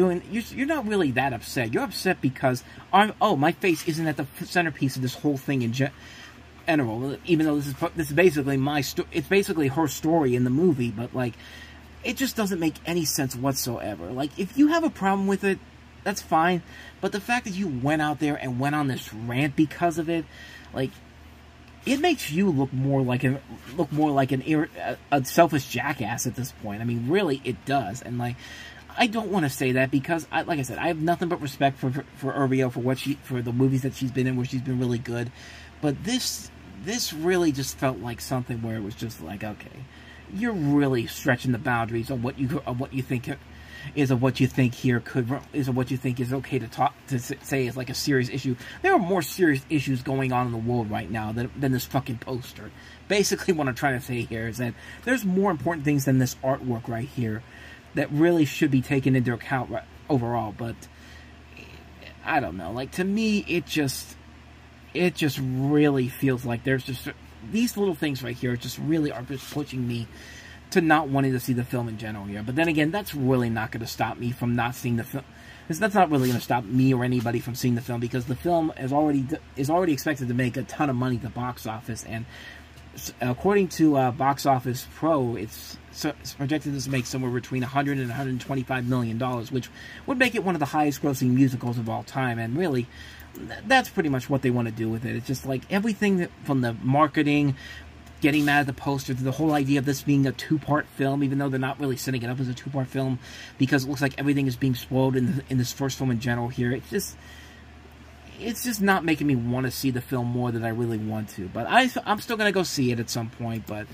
that upset. You're upset because my face isn't at the centerpiece of this whole thing in general. Even though this is basically it's basically her story in the movie, but like, it just doesn't make any sense whatsoever. Like, if you have a problem with it, that's fine. But the fact that you went out there and went on this rant because of it, like, it makes you look more like a selfish jackass at this point. I mean, really, it does. And like, I don't want to say that because, like I said, I have nothing but respect for Erivo for the movies that she's been in, where she's been really good. But this really just felt like something where it was just like, okay, you're really stretching the boundaries of what you think is okay to say is like a serious issue. There are more serious issues going on in the world right now than this fucking poster. Basically, what I'm trying to say here is that there's more important things than this artwork right here that really should be taken into account overall. But I don't know. Like, to me, it just really feels like there's just these little things right here just pushing me to not wanting to see the film in general here. But then again, that's really not going to stop me from not seeing the film. That's not really going to stop me or anybody from seeing the film, because the film is already expected to make a ton of money at the box office. And according to Box Office Pro, it's projected to make somewhere between $100 and $125 million, which would make it one of the highest grossing musicals of all time. And really, that's pretty much what they want to do with it. It's just like everything from the marketing, getting mad at the poster, to the whole idea of this being a two-part film, even though they're not really setting it up as a two-part film, because it looks like everything is being spoiled in this first film in general here. It's just not making me want to see the film more than I really want to. But I'm still going to go see it at some point, but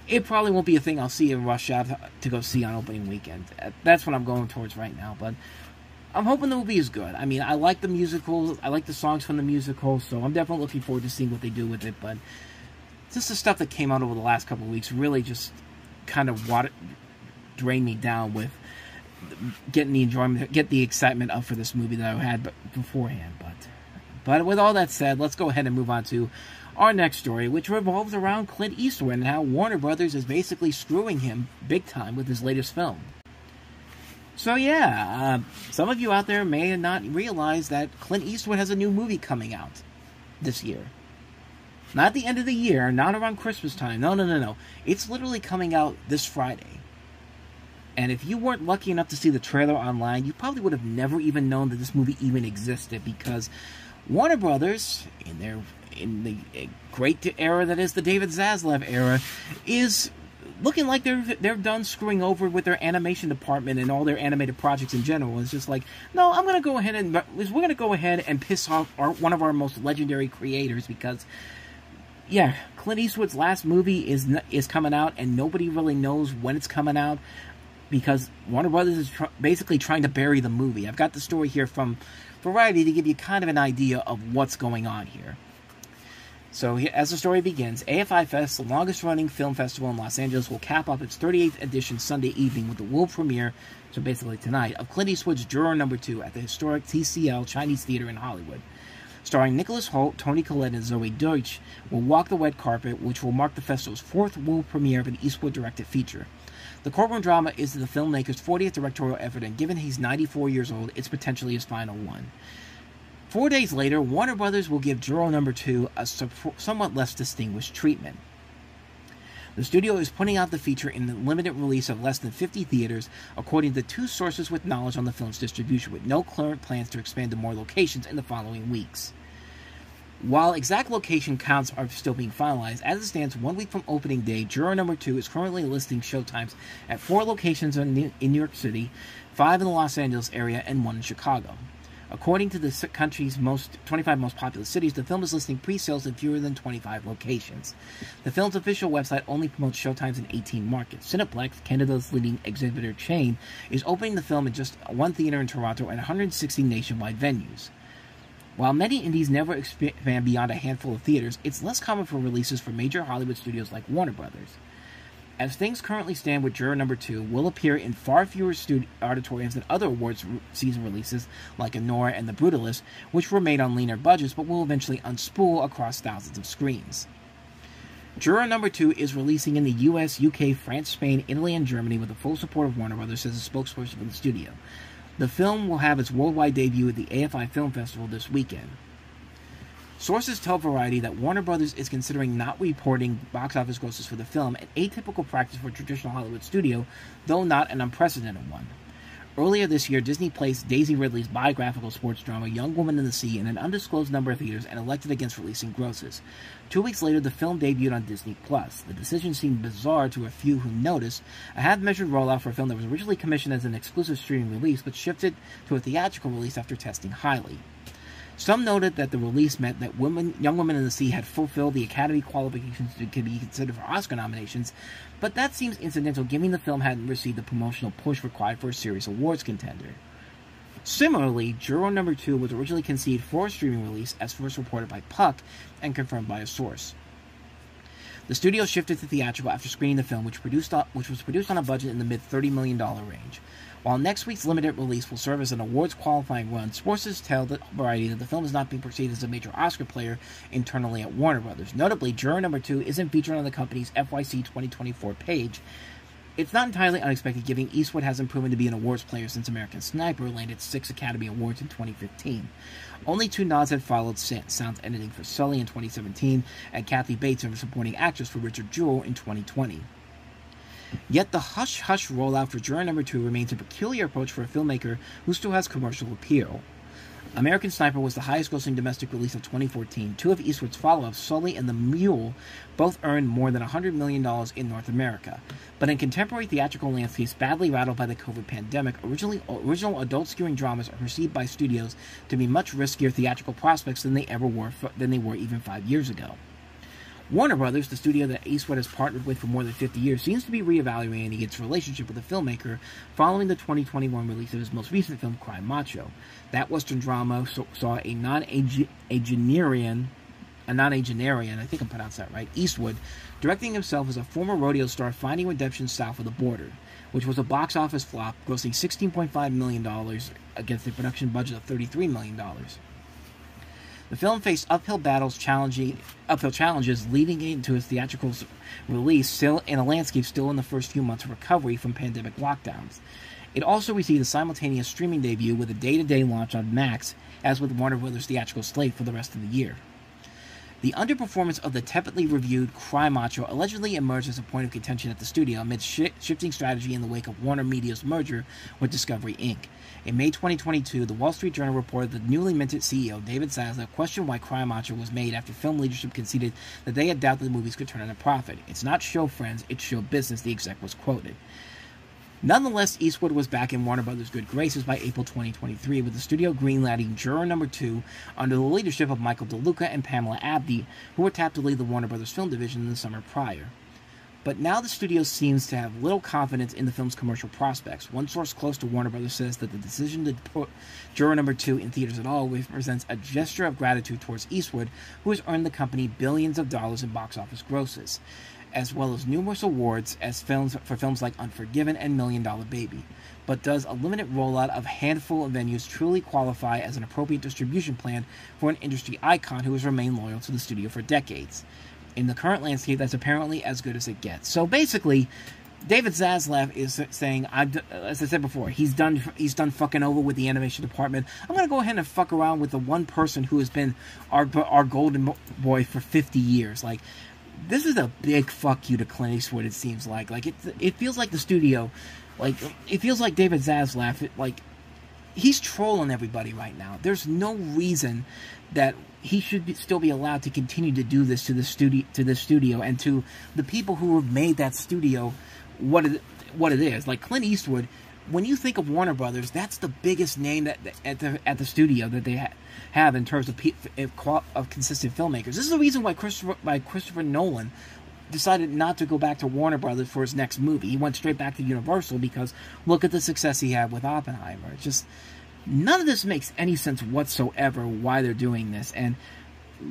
it probably won't be a thing I'll see in rush out to go see on opening weekend. That's what I'm going towards right now, but I'm hoping the movie is good. I mean, I like the musical, I like the songs from the musical, so I'm definitely looking forward to seeing what they do with it. But just the stuff that came out over the last couple of weeks really just kind of drained me down with getting the enjoyment, get the excitement up for this movie that I had beforehand. But with all that said, let's go ahead and move on to our next story, which revolves around Clint Eastwood and how Warner Brothers is basically screwing him big time with his latest film. So yeah, some of you out there may not realize that Clint Eastwood has a new movie coming out this year. Not at the end of the year, not around Christmas time. No. It's literally coming out this Friday. And if you weren't lucky enough to see the trailer online, you probably would have never even known that this movie even existed, because Warner Brothers, in the great era that is the David Zaslav era, is looking like they're done screwing over with their animation department and all their animated projects in general. It's just like, no, we're going to go ahead and piss off one of our most legendary creators, because yeah, Clint Eastwood's last movie is coming out, and nobody really knows when it's coming out, because Warner Brothers is basically trying to bury the movie. I've got the story here from Variety to give you kind of an idea of what's going on here. So, as the story begins, AFI Fest, the longest-running film festival in Los Angeles, will cap off its 38th edition Sunday evening with the world premiere, so basically tonight, of Clint Eastwood's Juror No. 2 at the historic TCL Chinese Theater in Hollywood. Starring Nicholas Hoult, Toni Collette, and Zoe Deutsch, will walk the red carpet, which will mark the festival's fourth world premiere of an Eastwood-directed feature. The courtroom drama is the filmmaker's 40th directorial effort, and given he's 94 years old, it's potentially his final one. 4 days later, Warner Brothers will give Juror No. 2 a somewhat less distinguished treatment. The studio is putting out the feature in the limited release of less than 50 theaters, according to 2 sources with knowledge on the film's distribution, with no current plans to expand to more locations in the following weeks. While exact location counts are still being finalized, as it stands 1 week from opening day, Juror number 2 is currently listing showtimes at 4 locations in New York City, 5 in the Los Angeles area, and 1 in Chicago. According to the country's 25 most populous cities, the film is listing pre-sales in fewer than 25 locations. The film's official website only promotes showtimes in 18 markets. Cineplex, Canada's leading exhibitor chain, is opening the film in just 1 theater in Toronto and 160 nationwide venues. While many indies never expand beyond a handful of theaters, it's less common for releases from major Hollywood studios like Warner Brothers. As things currently stand with Juror number 2, will appear in far fewer auditoriums than other awards season releases like Anora and The Brutalist, which were made on leaner budgets but will eventually unspool across thousands of screens. Juror number 2 is releasing in the US, UK, France, Spain, Italy, and Germany with the full support of Warner Brothers, says a spokesperson for the studio. The film will have its worldwide debut at the AFI Film Festival this weekend. Sources tell Variety that Warner Brothers is considering not reporting box office grosses for the film, an atypical practice for a traditional Hollywood studio, though not an unprecedented one. Earlier this year, Disney placed Daisy Ridley's biographical sports drama Young Woman in the Sea in an undisclosed number of theaters and elected against releasing grosses. 2 weeks later, the film debuted on Disney+. The decision seemed bizarre to a few who noticed a half-measured rollout for a film that was originally commissioned as an exclusive streaming release, but shifted to a theatrical release after testing highly. Some noted that the release meant that Young Woman in the Sea had fulfilled the Academy qualifications to be considered for Oscar nominations, but that seems incidental given the film hadn't received the promotional push required for a serious awards contender. Similarly, Juror number 2 was originally conceived for a streaming release, as first reported by Puck and confirmed by a source. The studio shifted to theatrical after screening the film, which was produced on a budget in the mid-$30 million range. While next week's limited release will serve as an awards qualifying run, sources tell the Variety that the film is not being perceived as a major Oscar player internally at Warner Brothers. Notably, Juror number 2 isn't featured on the company's FYC 2024 page. It's not entirely unexpected, given Eastwood hasn't proven to be an awards player since American Sniper landed 6 Academy Awards in 2015. Only 2 nods have followed since: sound editing for Sully in 2017, and Kathy Bates as a supporting actress for Richard Jewell in 2020. Yet the hush-hush rollout for Juror number 2 remains a peculiar approach for a filmmaker who still has commercial appeal. American Sniper was the highest-grossing domestic release of 2014. 2 of Eastwood's follow-ups, Sully and The Mule, both earned more than $100 million in North America. But in contemporary theatrical landscapes badly rattled by the COVID pandemic, original adult-skewing dramas are perceived by studios to be much riskier theatrical prospects than they were even 5 years ago. Warner Brothers, the studio that Eastwood has partnered with for more than 50 years, seems to be reevaluating its relationship with the filmmaker following the 2021 release of his most recent film, Cry Macho. That Western drama saw a non-Agenarian, I think I'm pronouncing that right, Eastwood, directing himself as a former rodeo star finding redemption south of the border, which was a box office flop, grossing $16.5 million against a production budget of $33 million. The film faced uphill challenges leading into its theatrical release, still in a landscape still in the first few months of recovery from pandemic lockdowns. It also received a simultaneous streaming debut with a day-to-day launch on Max, as with Warner Brothers' theatrical slate for the rest of the year. The underperformance of the tepidly reviewed Cry Macho allegedly emerged as a point of contention at the studio amidst shifting strategy in the wake of Warner Media's merger with Discovery Inc. In May 2022, the Wall Street Journal reported that the newly minted CEO, David Zaslav, questioned why Cry Macho was made after film leadership conceded that they had doubted the movies could turn in a profit. "It's not show friends, it's show business," the exec was quoted. Nonetheless, Eastwood was back in Warner Brothers' good graces by April 2023, with the studio greenlighting Juror number 2 under the leadership of Michael DeLuca and Pamela Abdy, who were tapped to lead the Warner Brothers film division in the summer prior. But now the studio seems to have little confidence in the film's commercial prospects. One source close to Warner Brothers says that the decision to put Juror number 2 in theaters at all represents a gesture of gratitude towards Eastwood, who has earned the company billions of dollars in box office grosses, as well as numerous awards for films like Unforgiven and $1 Million Baby. But does a limited rollout of a handful of venues truly qualify as an appropriate distribution plan for an industry icon who has remained loyal to the studio for decades? In the current landscape, that's apparently as good as it gets. So basically, David Zaslav is saying, as I said before, he's done fucking over with the animation department. I'm going to go ahead and fuck around with the one person who has been our golden boy for 50 years. Like, this is a big fuck you to Clint Eastwood, it seems like. Like, it feels like the studio, like, it feels like David Zaslav, like, he's trolling everybody right now. There's no reason that he should still be allowed to continue to do this to the studio and to the people who have made that studio what it is. Like, Clint Eastwood, when you think of Warner Brothers, that's the biggest name that at the studio that they have in terms of consistent filmmakers. This is the reason why Christopher Nolan decided not to go back to Warner Brothers for his next movie. He went straight back to Universal because look at the success he had with Oppenheimer. It's just, none of this makes any sense whatsoever why they're doing this. And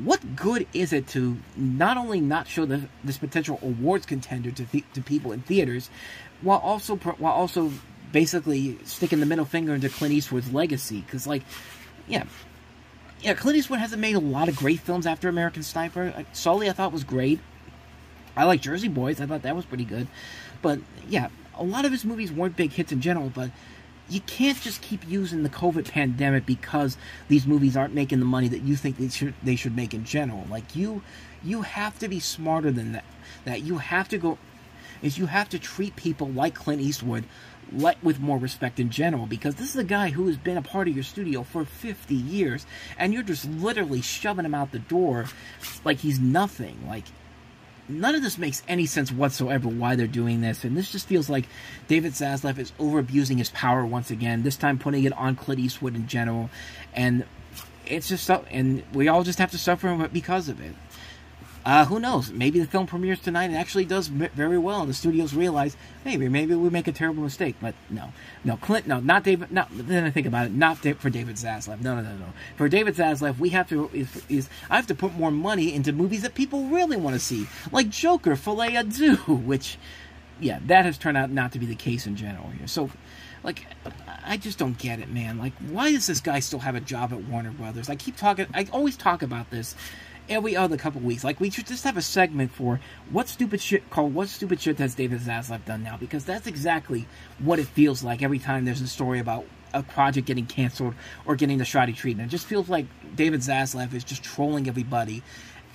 what good is it to not only not show this potential awards contender to people in theaters, while also basically sticking the middle finger into Clint Eastwood's legacy? Because, like, yeah, Clint Eastwood hasn't made a lot of great films after American Sniper. Sully, I thought, was great. I like Jersey Boys. I thought that was pretty good. But, yeah, a lot of his movies weren't big hits in general, but you can't just keep using the COVID pandemic because these movies aren't making the money that you think they should make in general. Like, you have to be smarter than that. You have to treat people like Clint Eastwood with more respect in general, because this is a guy who has been a part of your studio for 50 years, and you're just literally shoving him out the door like he's nothing. Like, none of this makes any sense whatsoever why they're doing this, and this just feels like David Zaslav is over-abusing his power once again, this time putting it on Clint Eastwood in general, and it's just, and we all just have to suffer because of it. Who knows? Maybe the film premieres tonight and actually does very well, and the studios realize, maybe we make a terrible mistake. But no, not David. No, then I think about it, not for David Zaslav. No. For David Zaslav, I have to put more money into movies that people really want to see, like Joker, Filet à Deux, which, yeah, that has turned out not to be the case in general here. So, like, I just don't get it, man. Like, why does this guy still have a job at Warner Brothers? I always talk about this every other couple weeks. Like, we should just have a segment for what stupid shit has David Zaslav done now, because that's exactly what it feels like every time there's a story about a project getting canceled or getting the shoddy treatment. It just feels like David Zaslav is just trolling everybody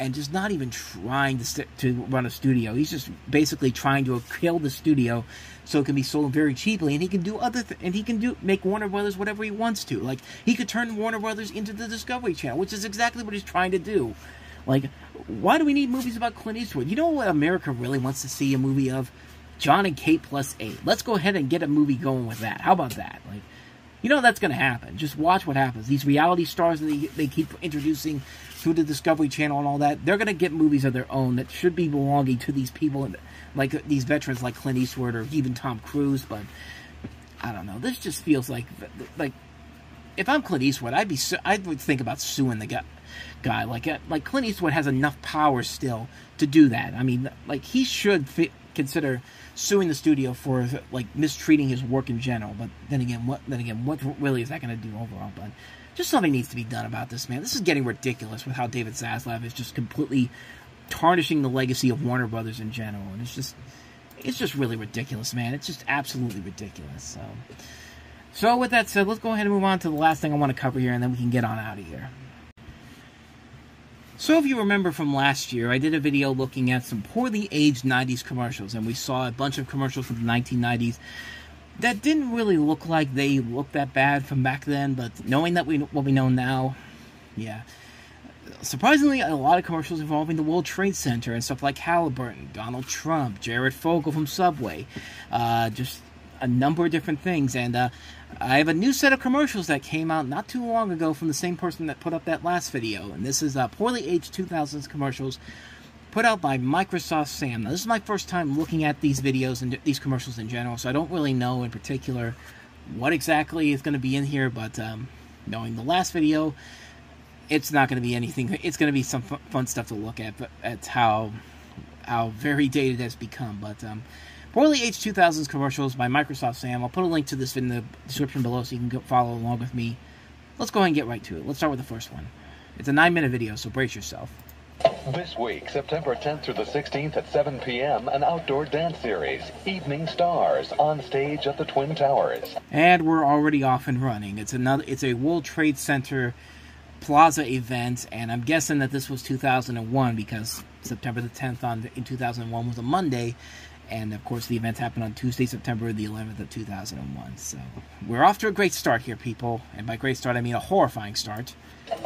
and just not even trying to run a studio. He's just basically trying to kill the studio so it can be sold very cheaply, and he can do make Warner Brothers whatever he wants to. Like, he could turn Warner Brothers into the Discovery Channel, which is exactly what he's trying to do. Like, why do we need movies about Clint Eastwood? You know what America really wants to see? A movie of John and Kate plus 8. Let's go ahead and get a movie going with that. How about that? Like, you know that's going to happen. Just watch what happens. These reality stars that they keep introducing through the Discovery Channel and all that, they're going to get movies of their own that should be belonging to these people, like these veterans like Clint Eastwood or even Tom Cruise. But I don't know. This just feels like if I'm Clint Eastwood, I would think about suing the guy. Like Clint Eastwood has enough power still to do that. I mean, like, he should consider suing the studio for, like, mistreating his work in general. But then again, what really is that going to do overall? But just something needs to be done about this, man. This is getting ridiculous with how David Zaslav is just completely tarnishing the legacy of Warner Brothers in general, and it's just really ridiculous, man. It's just absolutely ridiculous. So with that said, let's go ahead and move on to the last thing I want to cover here, and then we can get on out of here. So if you remember from last year, I did a video looking at some poorly aged 90s commercials, and we saw a bunch of commercials from the 1990s that didn't really look like they looked that bad from back then, but knowing that what we know now, yeah. Surprisingly, a lot of commercials involving the World Trade Center and stuff like Halliburton, Donald Trump, Jared Fogle from Subway, just a number of different things. And I have a new set of commercials that came out not too long ago from the same person that put up that last video. And this is poorly aged 2000s commercials put out by Microsoft Sam. Now, this is my first time looking at these videos and these commercials in general, so I don't really know in particular what exactly is going to be in here, but knowing the last video, it's not going to be anything. It's going to be some fun stuff to look at, but at how very dated it has become. But poorly aged 2000s commercials by Microsoft Sam. I'll put a link to this in the description below so you can go follow along with me. Let's go ahead and get right to it. Let's start with the first one. It's a 9-minute video, so brace yourself. This week, September 10th through the 16th at 7 p.m., an outdoor dance series, Evening Stars, on stage at the Twin Towers. And we're already off and running. It's a World Trade Center Plaza event, and I'm guessing that this was 2001 because September the 10th in 2001 was a Monday, and of course the event happened on Tuesday, September the 11th of 2001. So we're off to a great start here, people, and by great start I mean a horrifying start.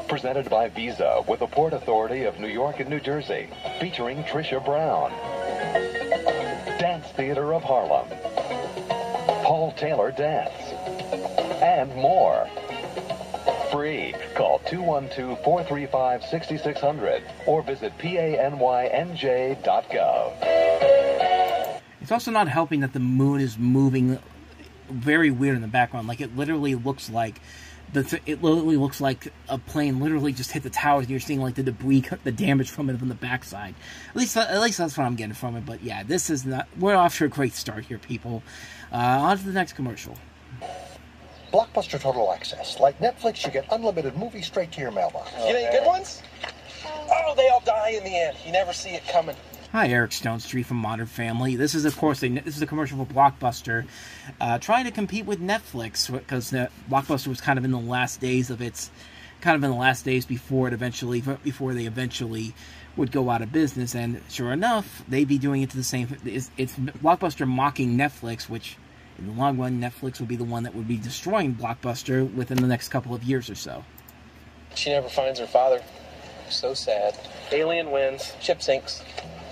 Presented by Visa with the Port Authority of New York and New Jersey, featuring Trisha Brown, Dance Theater of Harlem, Paul Taylor Dance, and more. Free. Call 212-435-6600 or visit PANYNJ.gov. It's also not helping that the moon is moving very weird in the background. Like, it literally looks like a plane literally just hit the towers, and you're seeing like the debris, the damage from it on the backside. At least that's what I'm getting from it. But yeah, this is not. We're off to a great start here, people. On to the next commercial. Blockbuster Total Access. Like Netflix, you get unlimited movies straight to your mailbox. You know any good ones? Oh, they all die in the end. You never see it coming. Hi, Eric Stone Street from Modern Family. This is, of course, this is a commercial for Blockbuster, trying to compete with Netflix, because Blockbuster was kind of in the last days of before they eventually would go out of business. And sure enough, they'd be doing it to the same. It's Blockbuster mocking Netflix, which in the long run, Netflix would be the one that would be destroying Blockbuster within the next couple of years or so. She never finds her father. So sad. Alien wins. Ship sinks.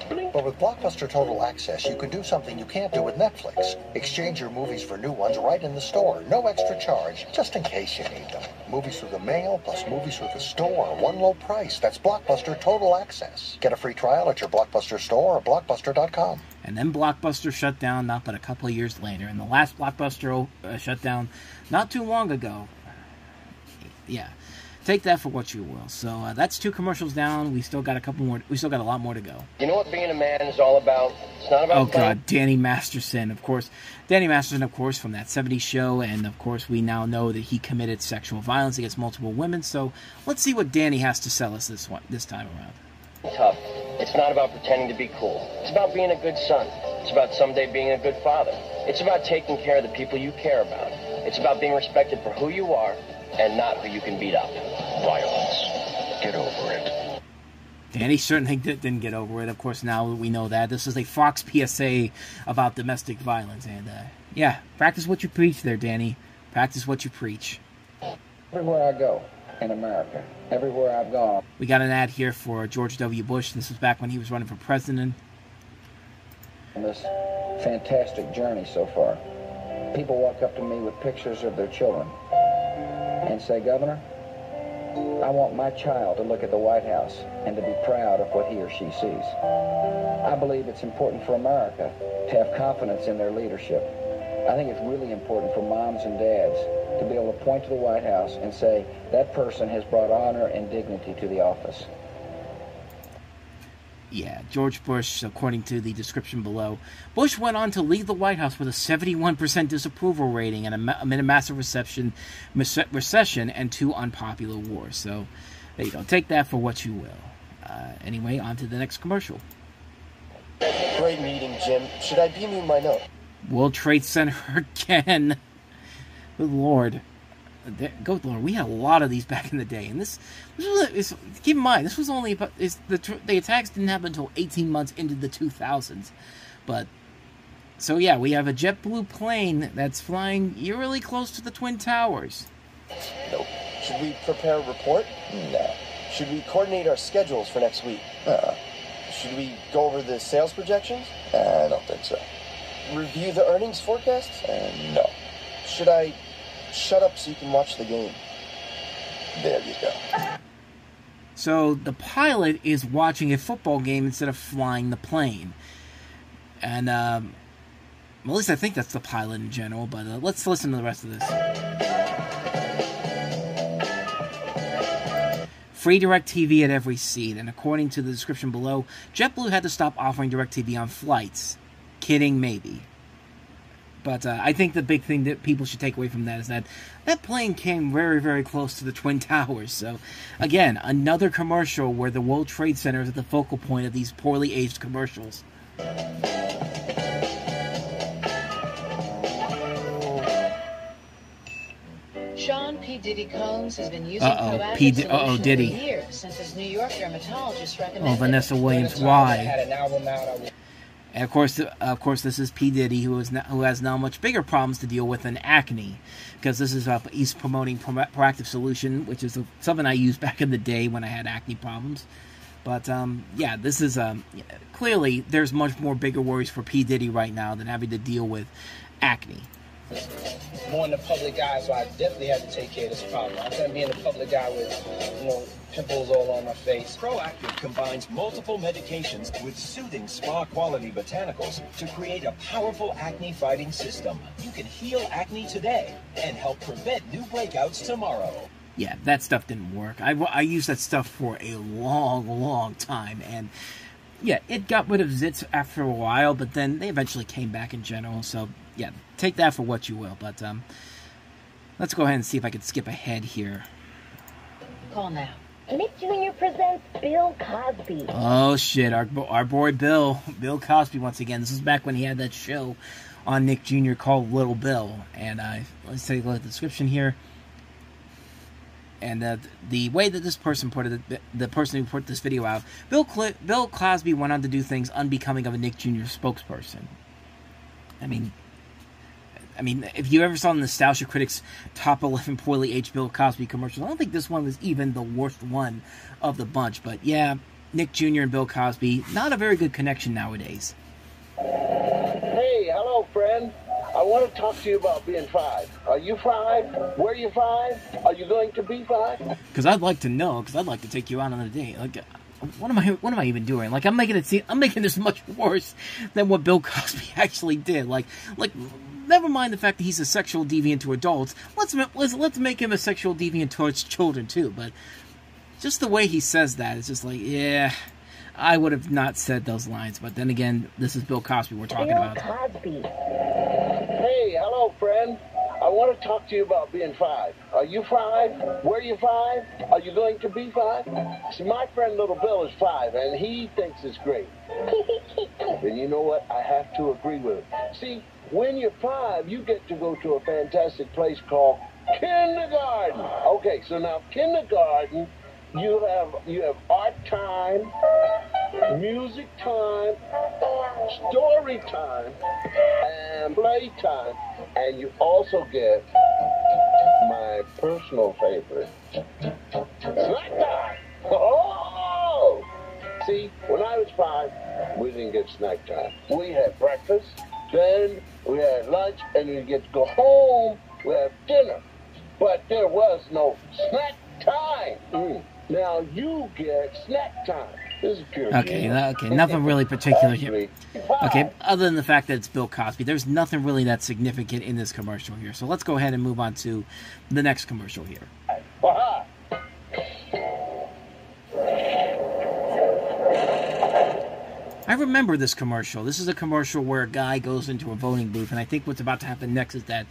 But with Blockbuster Total Access, you can do something you can't do with Netflix. Exchange your movies for new ones right in the store. No extra charge, just in case you need them. Movies through the mail plus movies through the store. One low price. That's Blockbuster Total Access. Get a free trial at your Blockbuster store or Blockbuster.com. And then Blockbuster shut down not but a couple of years later. And the last Blockbuster shut down not too long ago. Yeah. Take that for what you will. So that's 2 commercials down. We still got a couple more. We still got a lot more to go. You know what being a man is all about? It's not about. Oh God, Danny Masterson, of course. Danny Masterson, of course, from that '70s show, and of course we now know that he committed sexual violence against multiple women. So let's see what Danny has to sell us this time around. Tough. It's not about pretending to be cool. It's about being a good son. It's about someday being a good father. It's about taking care of the people you care about. It's about being respected for who you are and not who you can beat up. Violence. Get over it. Danny certainly didn't get over it. Of course, now we know that. This is a Fox PSA about domestic violence. And, yeah, practice what you preach there, Danny. Practice what you preach. Everywhere I go in America, everywhere I've gone. We got an ad here for George W. Bush. This was back when he was running for president. On this fantastic journey so far, people walk up to me with pictures of their children and say, Governor, I want my child to look at the White House and to be proud of what he or she sees. I believe it's important for America to have confidence in their leadership. I think it's really important for moms and dads to be able to point to the White House and say, that person has brought honor and dignity to the office. Yeah, George Bush, according to the description below. Bush went on to lead the White House with a 71% disapproval rating and amid a massive recession and 2 unpopular wars. So, there you go. Take that for what you will. Anyway, on to the next commercial. Great meeting, Jim. Should I beam you my note? World Trade Center again. Good Lord. Good Lord, we had a lot of these back in the day, and this was, keep in mind, this was only about, the attacks didn't happen until 18 months into the 2000s, but, so yeah, we have a JetBlue plane that's flying eerily close to the Twin Towers. Nope. Should we prepare a report? No. Should we coordinate our schedules for next week? Should we go over the sales projections? I don't think so. Review the earnings forecasts? No. Should I shut up so you can watch the game? There you go. So the pilot is watching a football game instead of flying the plane. And, well, at least I think that's the pilot in general, but let's listen to the rest of this. Free DirecTV at every seat, and according to the description below, JetBlue had to stop offering DirecTV on flights. Kidding, maybe. But I think the big thing that people should take away from that is that plane came very, very close to the Twin Towers. So, again, another commercial where the World Trade Center is at the focal point of these poorly aged commercials. Sean P. Diddy Combs has been using probiotic solution for years since his New York dermatologist recommended. Oh, Vanessa Williams, why? And of course, this is P. Diddy, who has now much bigger problems to deal with than acne, because this is he's promoting Proactive Solution, which is something I used back in the day when I had acne problems. But yeah, this is clearly there's much more bigger worries for P. Diddy right now than having to deal with acne. More in the public eye, so I definitely had to take care of this problem. I couldn't be in the public eye with, pimples all on my face. Proactive combines multiple medications with soothing spa-quality botanicals to create a powerful acne-fighting system. You can heal acne today and help prevent new breakouts tomorrow. Yeah, that stuff didn't work. I used that stuff for a long time, and yeah, it got rid of zits after a while, but then they eventually came back in general, so yeah, take that for what you will. But let's go ahead and see if I can skip ahead here. Call now. Nick Jr. presents Bill Cosby. Oh shit, our boy Bill Cosby once again. This is back when he had that show on Nick Jr. called Little Bill, and let's take a look at the description here. And the way that this person put it, the person who put this video out, Bill Cosby went on to do things unbecoming of a Nick Jr. spokesperson. I mean, if you ever saw the Nostalgia Critics Top 11 Poorly Aged Bill Cosby commercials, I don't think this one was even the worst one of the bunch. But yeah, Nick Jr. and Bill Cosby, not a very good connection nowadays. Hey, hello, friend. I want to talk to you about being 5. Are you 5? Were you 5? Are you going to be 5? Because I'd like to know. Because I'd like to take you out on a date. Like, what am I even doing? Like, I'm making this much worse than what Bill Cosby actually did. Like, never mind the fact that he's a sexual deviant to adults. Let's make him a sexual deviant towards children too. But just the way he says that, it's just like, yeah, I would have not said those lines. But then again, this is Bill Cosby we're talking about. Bill Cosby. Hey, hello, friend. I want to talk to you about being 5. Are you 5? Were you 5? Are you going to be 5? See, my friend Little Bill is 5, and he thinks it's great. And you know what? I have to agree with him. See, when you're 5, you get to go to a fantastic place called kindergarten. Okay, so now kindergarten, you have art time, music time, story time, and play time, and you also get my personal favorite, snack time. Oh! See, when I was 5, we didn't get snack time. We had breakfast, then we had lunch, and we get to go home. We had dinner, but there was no snack time. Now you get snack time. This is pure. Okay, nothing really particular here. Okay, other than the fact that it's Bill Cosby, there's nothing really that significant in this commercial here. So let's go ahead and move on to the next commercial here. I remember this commercial. This is a commercial where a guy goes into a voting booth, and I think what's about to happen next is that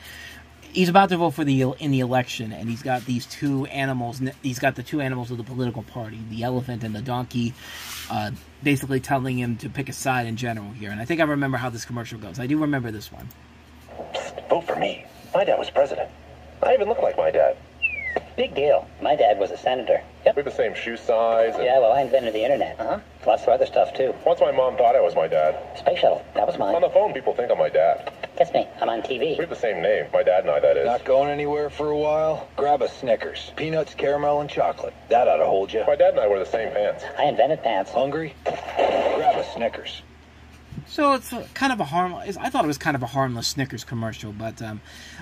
he's about to vote in the election, and he's got these two animals. He's got the two animals of the political party, the elephant and the donkey, basically telling him to pick a side in general here. And I think I remember how this commercial goes. I do remember this one. Vote for me. My dad was president. I even look like my dad. Big deal. My dad was a senator. Yep. We have the same shoe size. Yeah, well, I invented the internet. Lots of other stuff, too. Once my mom thought I was my dad. Space shuttle. That was mine. On the phone, people think I'm my dad. That's me. I'm on TV. We have the same name. My dad and I, that is. Not going anywhere for a while? Grab a Snickers. Peanuts, caramel, and chocolate. That ought to hold you. My dad and I wear the same pants. I invented pants. Hungry? Grab a Snickers. So it's kind of a harmless. I thought it was kind of a harmless Snickers commercial, but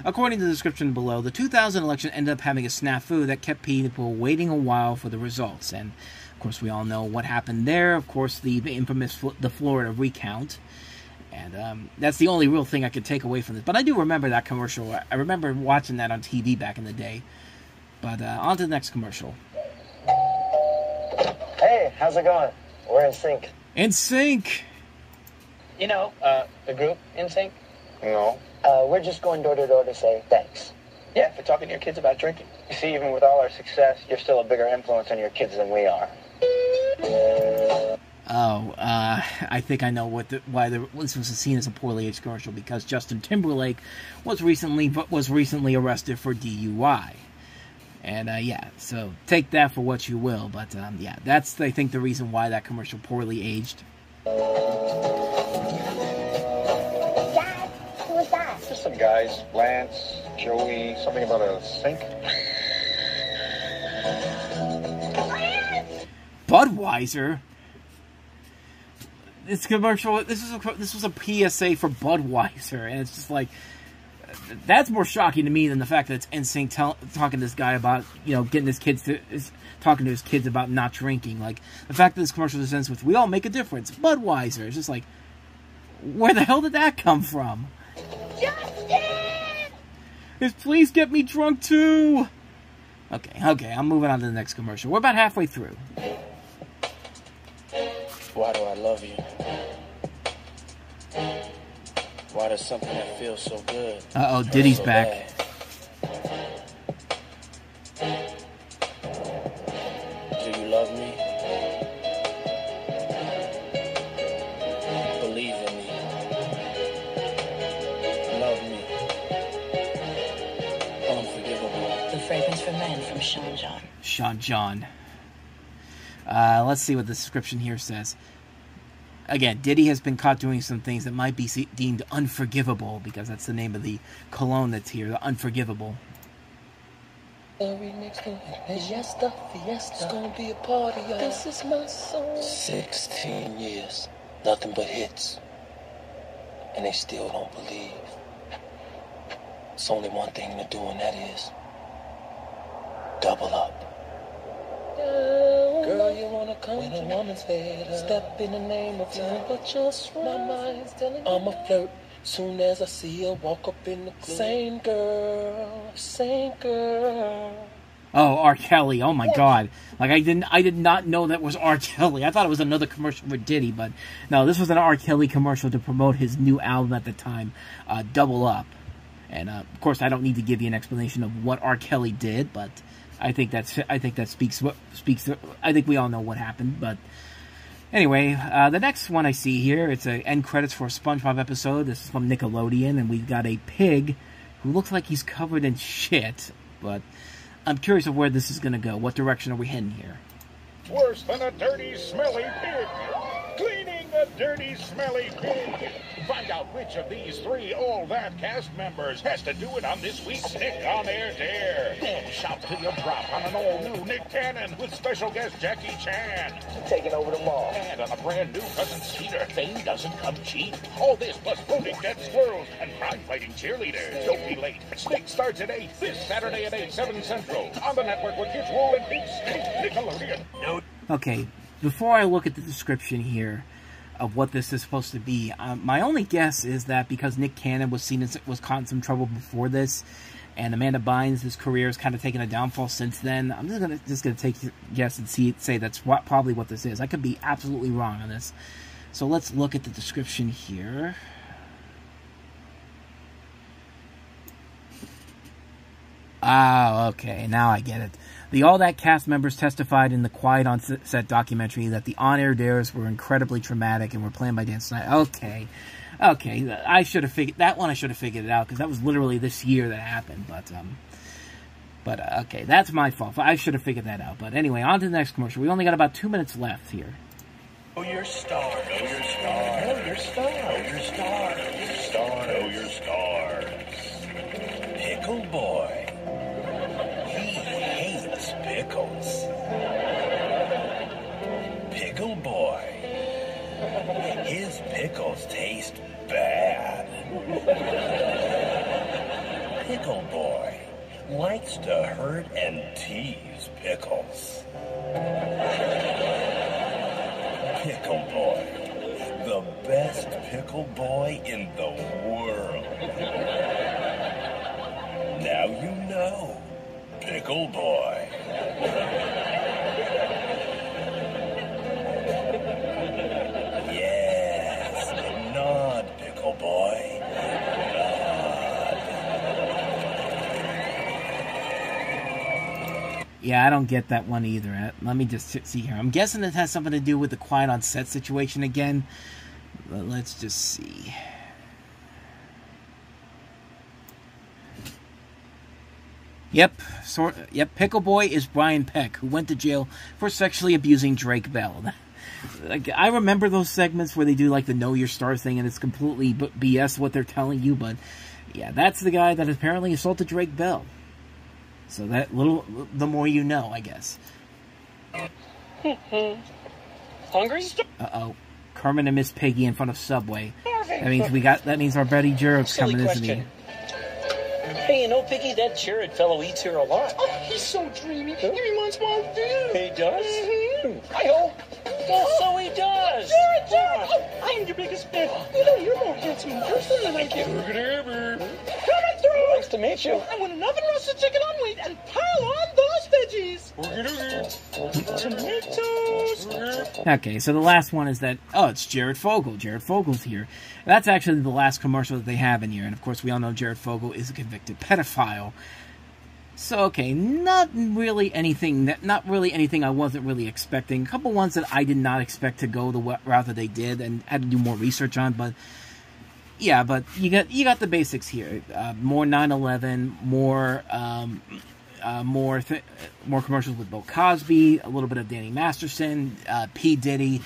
according to the description below, the 2000 election ended up having a snafu that kept people waiting a while for the results. And of course, we all know what happened there. Of course, the infamous the Florida recount, and that's the only real thing I could take away from this. But I do remember that commercial. I remember watching that on TV back in the day. But on to the next commercial. Hey, how's it going? We're in sync. In sync. You know, the group NSYNC? No. We're just going door to door to say thanks. Yeah, for talking to your kids about drinking. You see, even with all our success, you're still a bigger influence on your kids than we are. Oh, I think I know why this was seen as a poorly aged commercial, because Justin Timberlake was recently arrested for DUI. And, yeah, so take that for what you will. But, yeah, that's, I think, the reason why that commercial poorly aged. Dad, who was that? Just some guys. Lance, Joey, something about a sink. Budweiser? This commercial, this was a PSA for Budweiser, and it's just like, that's more shocking to me than the fact that it's NSYNC talking to this guy about, you know, getting his kids to, talking to his kids about not drinking. Like, the fact that this commercial ends with, we all make a difference, Budweiser. It's just like, where the hell did that come from? Justin! It's please get me drunk too! Okay, I'm moving on to the next commercial. We're about halfway through. Why do I love you? Why does something that feels so good? Uh-oh, Diddy's so back. Bad? Do you love me? Believe in me. Love me. Unforgivable. The Fragrance for Men from Sean John. Sean John. Let's see what the description here says. Again, Diddy has been caught doing some things that might be deemed unforgivable, because that's the name of the cologne that's here, the Unforgivable. Fiesta, it's gonna be a party, y'all. This is my song. 16 years, nothing but hits. And they still don't believe. It's only one thing to do, and that is double up. Girl, you wanna come when a woman's head up. Step in the name of love, but just my mind's telling me I'm a flirt. Soon as I see her walk up in the club. Same girl, same girl. Oh, R. Kelly. Oh my God. Like, I did not know that was R. Kelly. I thought it was another commercial for Diddy, but no, this was an R. Kelly commercial to promote his new album at the time, Double Up. And of course, I don't need to give you an explanation of what R. Kelly did, but I think that speaks. I think we all know what happened, but anyway, the next one I see here, it's a end credits for a SpongeBob episode. This is from Nickelodeon, and we've got a pig who looks like he's covered in shit. But I'm curious of where this is going to go. What direction are we heading here? Worse than a dirty, smelly pig. Cleaning a dirty, smelly pig. Find out which of these three All That cast members has to do it on this week's Nick on Air Dare. Then shout till you drop on an all-new Nick Cannon with special guest Jackie Chan. Taking over the mall. And on a brand new Cousin Skeeter, fame doesn't come cheap. All this plus voting dead squirrels and crime-fighting cheerleaders. Don't be late. Snick starts at 8 this Saturday at 8, 7 Central. On the network with kids rolling big Snick Nickelodeon. No. Okay, before I look at the description here of what this is supposed to be, my only guess is that because Nick Cannon was caught in some trouble before this, and Amanda Bynes' his career has kind of taken a downfall since then, I'm just gonna take a guess and say that's probably what this is. I could be absolutely wrong on this. So let's look at the description here. Ah, okay, now I get it. The All That cast members testified in the Quiet on Set documentary that the on-air dares were incredibly traumatic and were planned by Dan Snyder. Okay, I should have figured that one. I should have figured it out because that was literally this year that happened. But okay, that's my fault. I should have figured that out. But anyway, on to the next commercial. We only got about 2 minutes left here. Know your star, know your star, know your star, know your star, know your star, know your stars. Pickle Boy. Pickles. Pickle Boy. His pickles taste bad. Pickle Boy likes to hurt and tease pickles. Pickle Boy, the best pickle boy in the world. Now you know, Pickle Boy. Yes, nod, Pickle Boy. Nod. Yeah, I don't get that one either. Let me just see here. I'm guessing it has something to do with the Quiet on Set situation again. But let's just see. Yep, Pickle Boy is Brian Peck, who went to jail for sexually abusing Drake Bell. Like, I remember those segments where they do like the Know Your Star thing, and it's completely BS what they're telling you. But yeah, that's the guy that apparently assaulted Drake Bell. So the more you know, I guess. Hungry? Kermit and Miss Piggy in front of Subway. That means our buddy Juror's coming, isn't he? Hey, you know, Piggy, that Jared fellow eats here a lot. Oh, he's so dreamy. He reminds me of you. He does? Mm-hmm. Hi-ho. Well, so he does. Jared! Oh, I'm your biggest fan. You know, you're more handsome in person than I can. Coming through! Nice to meet you. I want another roasted chicken on wheat and pile on those veggies. Tomatoes. Okay, so the last one is that, it's Jared Fogle. Jared Fogle's here. That's actually the last commercial that they have in here. And, of course, we all know Jared Fogle is a convicted pedophile. So, okay, not really anything I wasn't really expecting. A couple ones that I did not expect to go the route that they did and had to do more research on. But, yeah, but you got the basics here. More 9/11, more commercials with Bill Cosby, a little bit of Danny Masterson, P. Diddy,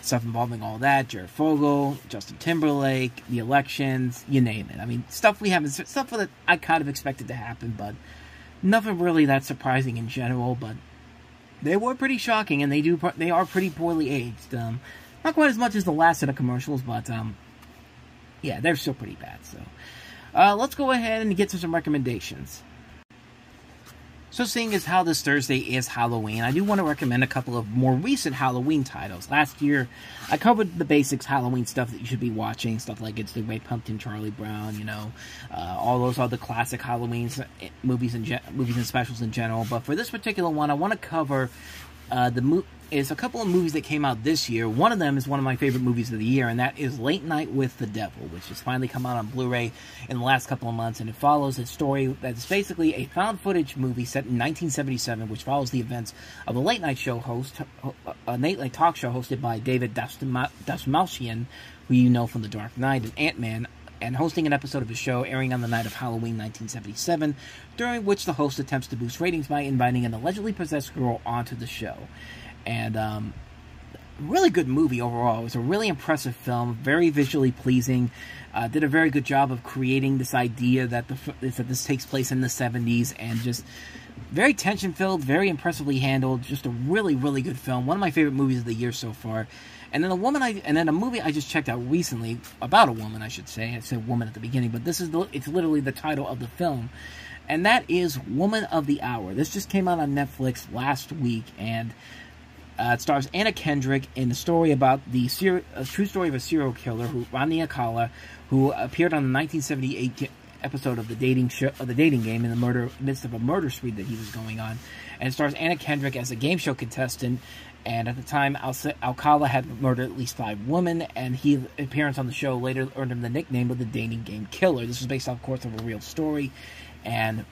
stuff involving all that, Jared Fogle, Justin Timberlake, the elections, you name it. I mean, stuff that I kind of expected to happen, but nothing really that surprising in general. But they were pretty shocking, and they are pretty poorly aged. Not quite as much as the last set of commercials, but yeah, they're still pretty bad. So let's go ahead and get to some recommendations. So seeing as how this Thursday is Halloween, I do want to recommend a couple of more recent Halloween titles. Last year, I covered the basics Halloween stuff that you should be watching, stuff like It's the Great Pumpkin, Charlie Brown, all those other classic Halloween movies and specials in general. But for this particular one, I want to cover is a couple of movies that came out this year. One of them is one of my favorite movies of the year, and that is Late Night with the Devil, which has finally come out on Blu-ray in the last couple of months, and it follows a story that's basically a found-footage movie set in 1977, which follows the events of a late-night show a late-night talk show hosted by David Dastmalchian, who you know from The Dark Knight and Ant-Man, and hosting an episode of his show airing on the night of Halloween 1977, during which the host attempts to boost ratings by inviting an allegedly possessed girl onto the show. And really good movie overall. It was a really impressive film, very visually pleasing. Did a very good job of creating this idea that this takes place in the 70s, and just very tension-filled, very impressively handled. Just a really, really good film. One of my favorite movies of the year so far. And then a movie I just checked out recently about a woman, I should say. I said woman at the beginning, but it's literally the title of the film, and that is Woman of the Hour. This just came out on Netflix last week, and it stars Anna Kendrick in the story about a true story of a serial killer, Rodney Alcala, who appeared on the 1978 episode of the dating game in the midst of a murder spree that he was going on. And it stars Anna Kendrick as a game show contestant. And at the time, Alcala had murdered at least 5 women, and his appearance on the show later earned him the nickname of the Dating Game Killer. This was based off, of course, of a real story, and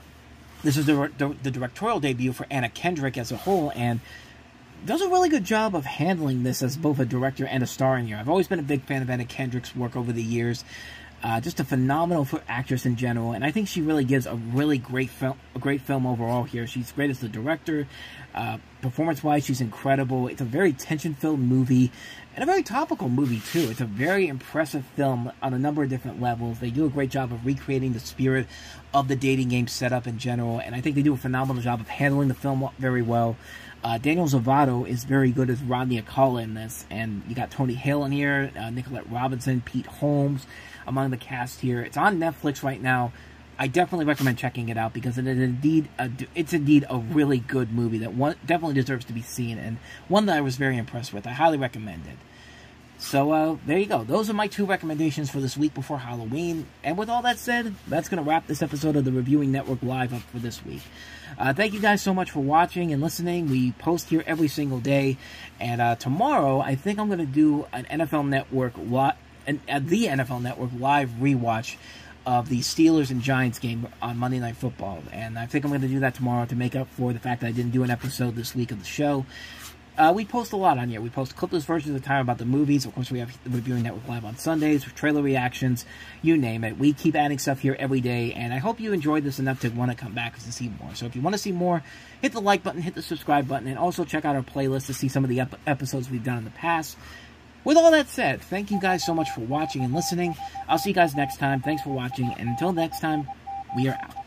this is the directorial debut for Anna Kendrick as a whole, and does a really good job of handling this as both a director and a star in here. I've always been a big fan of Anna Kendrick's work over the years. Just a phenomenal actress in general, and I think she really gives a really great film overall here. She's great as the director. Performance-wise, she's incredible. It's a very tension-filled movie, and a very topical movie, too. It's a very impressive film on a number of different levels. They do a great job of recreating the spirit of the dating game setup in general, and I think they do a phenomenal job of handling the film very well. Daniel Zavato is very good as Rodney Alcala in this, and you got Tony Hale in here, Nicolette Robinson, Pete Holmes among the cast here. It's on Netflix right now. I definitely recommend checking it out because it's indeed a really good movie that definitely deserves to be seen, and one that I was very impressed with. I highly recommend it. So, there you go. Those are my 2 recommendations for this week before Halloween. And with all that said, that's going to wrap this episode of the Reviewing Network Live up for this week. Thank you guys so much for watching and listening. We post here every single day. And tomorrow, I think I'm going to do an NFL Network the NFL Network live rewatch of the Steelers and Giants game on Monday Night Football. And I think I'm going to do that tomorrow to make up for the fact that I didn't do an episode this week of the show. We post a lot on here. We post clipless versions of the time about the movies. Of course, we have the Reviewing Network Live on Sundays, trailer reactions, you name it. We keep adding stuff here every day, and I hope you enjoyed this enough to want to come back and see more. So if you want to see more, hit the like button, hit the subscribe button, and also check out our playlist to see some of the episodes we've done in the past. With all that said, thank you guys so much for watching and listening. I'll see you guys next time. Thanks for watching, and until next time, we are out.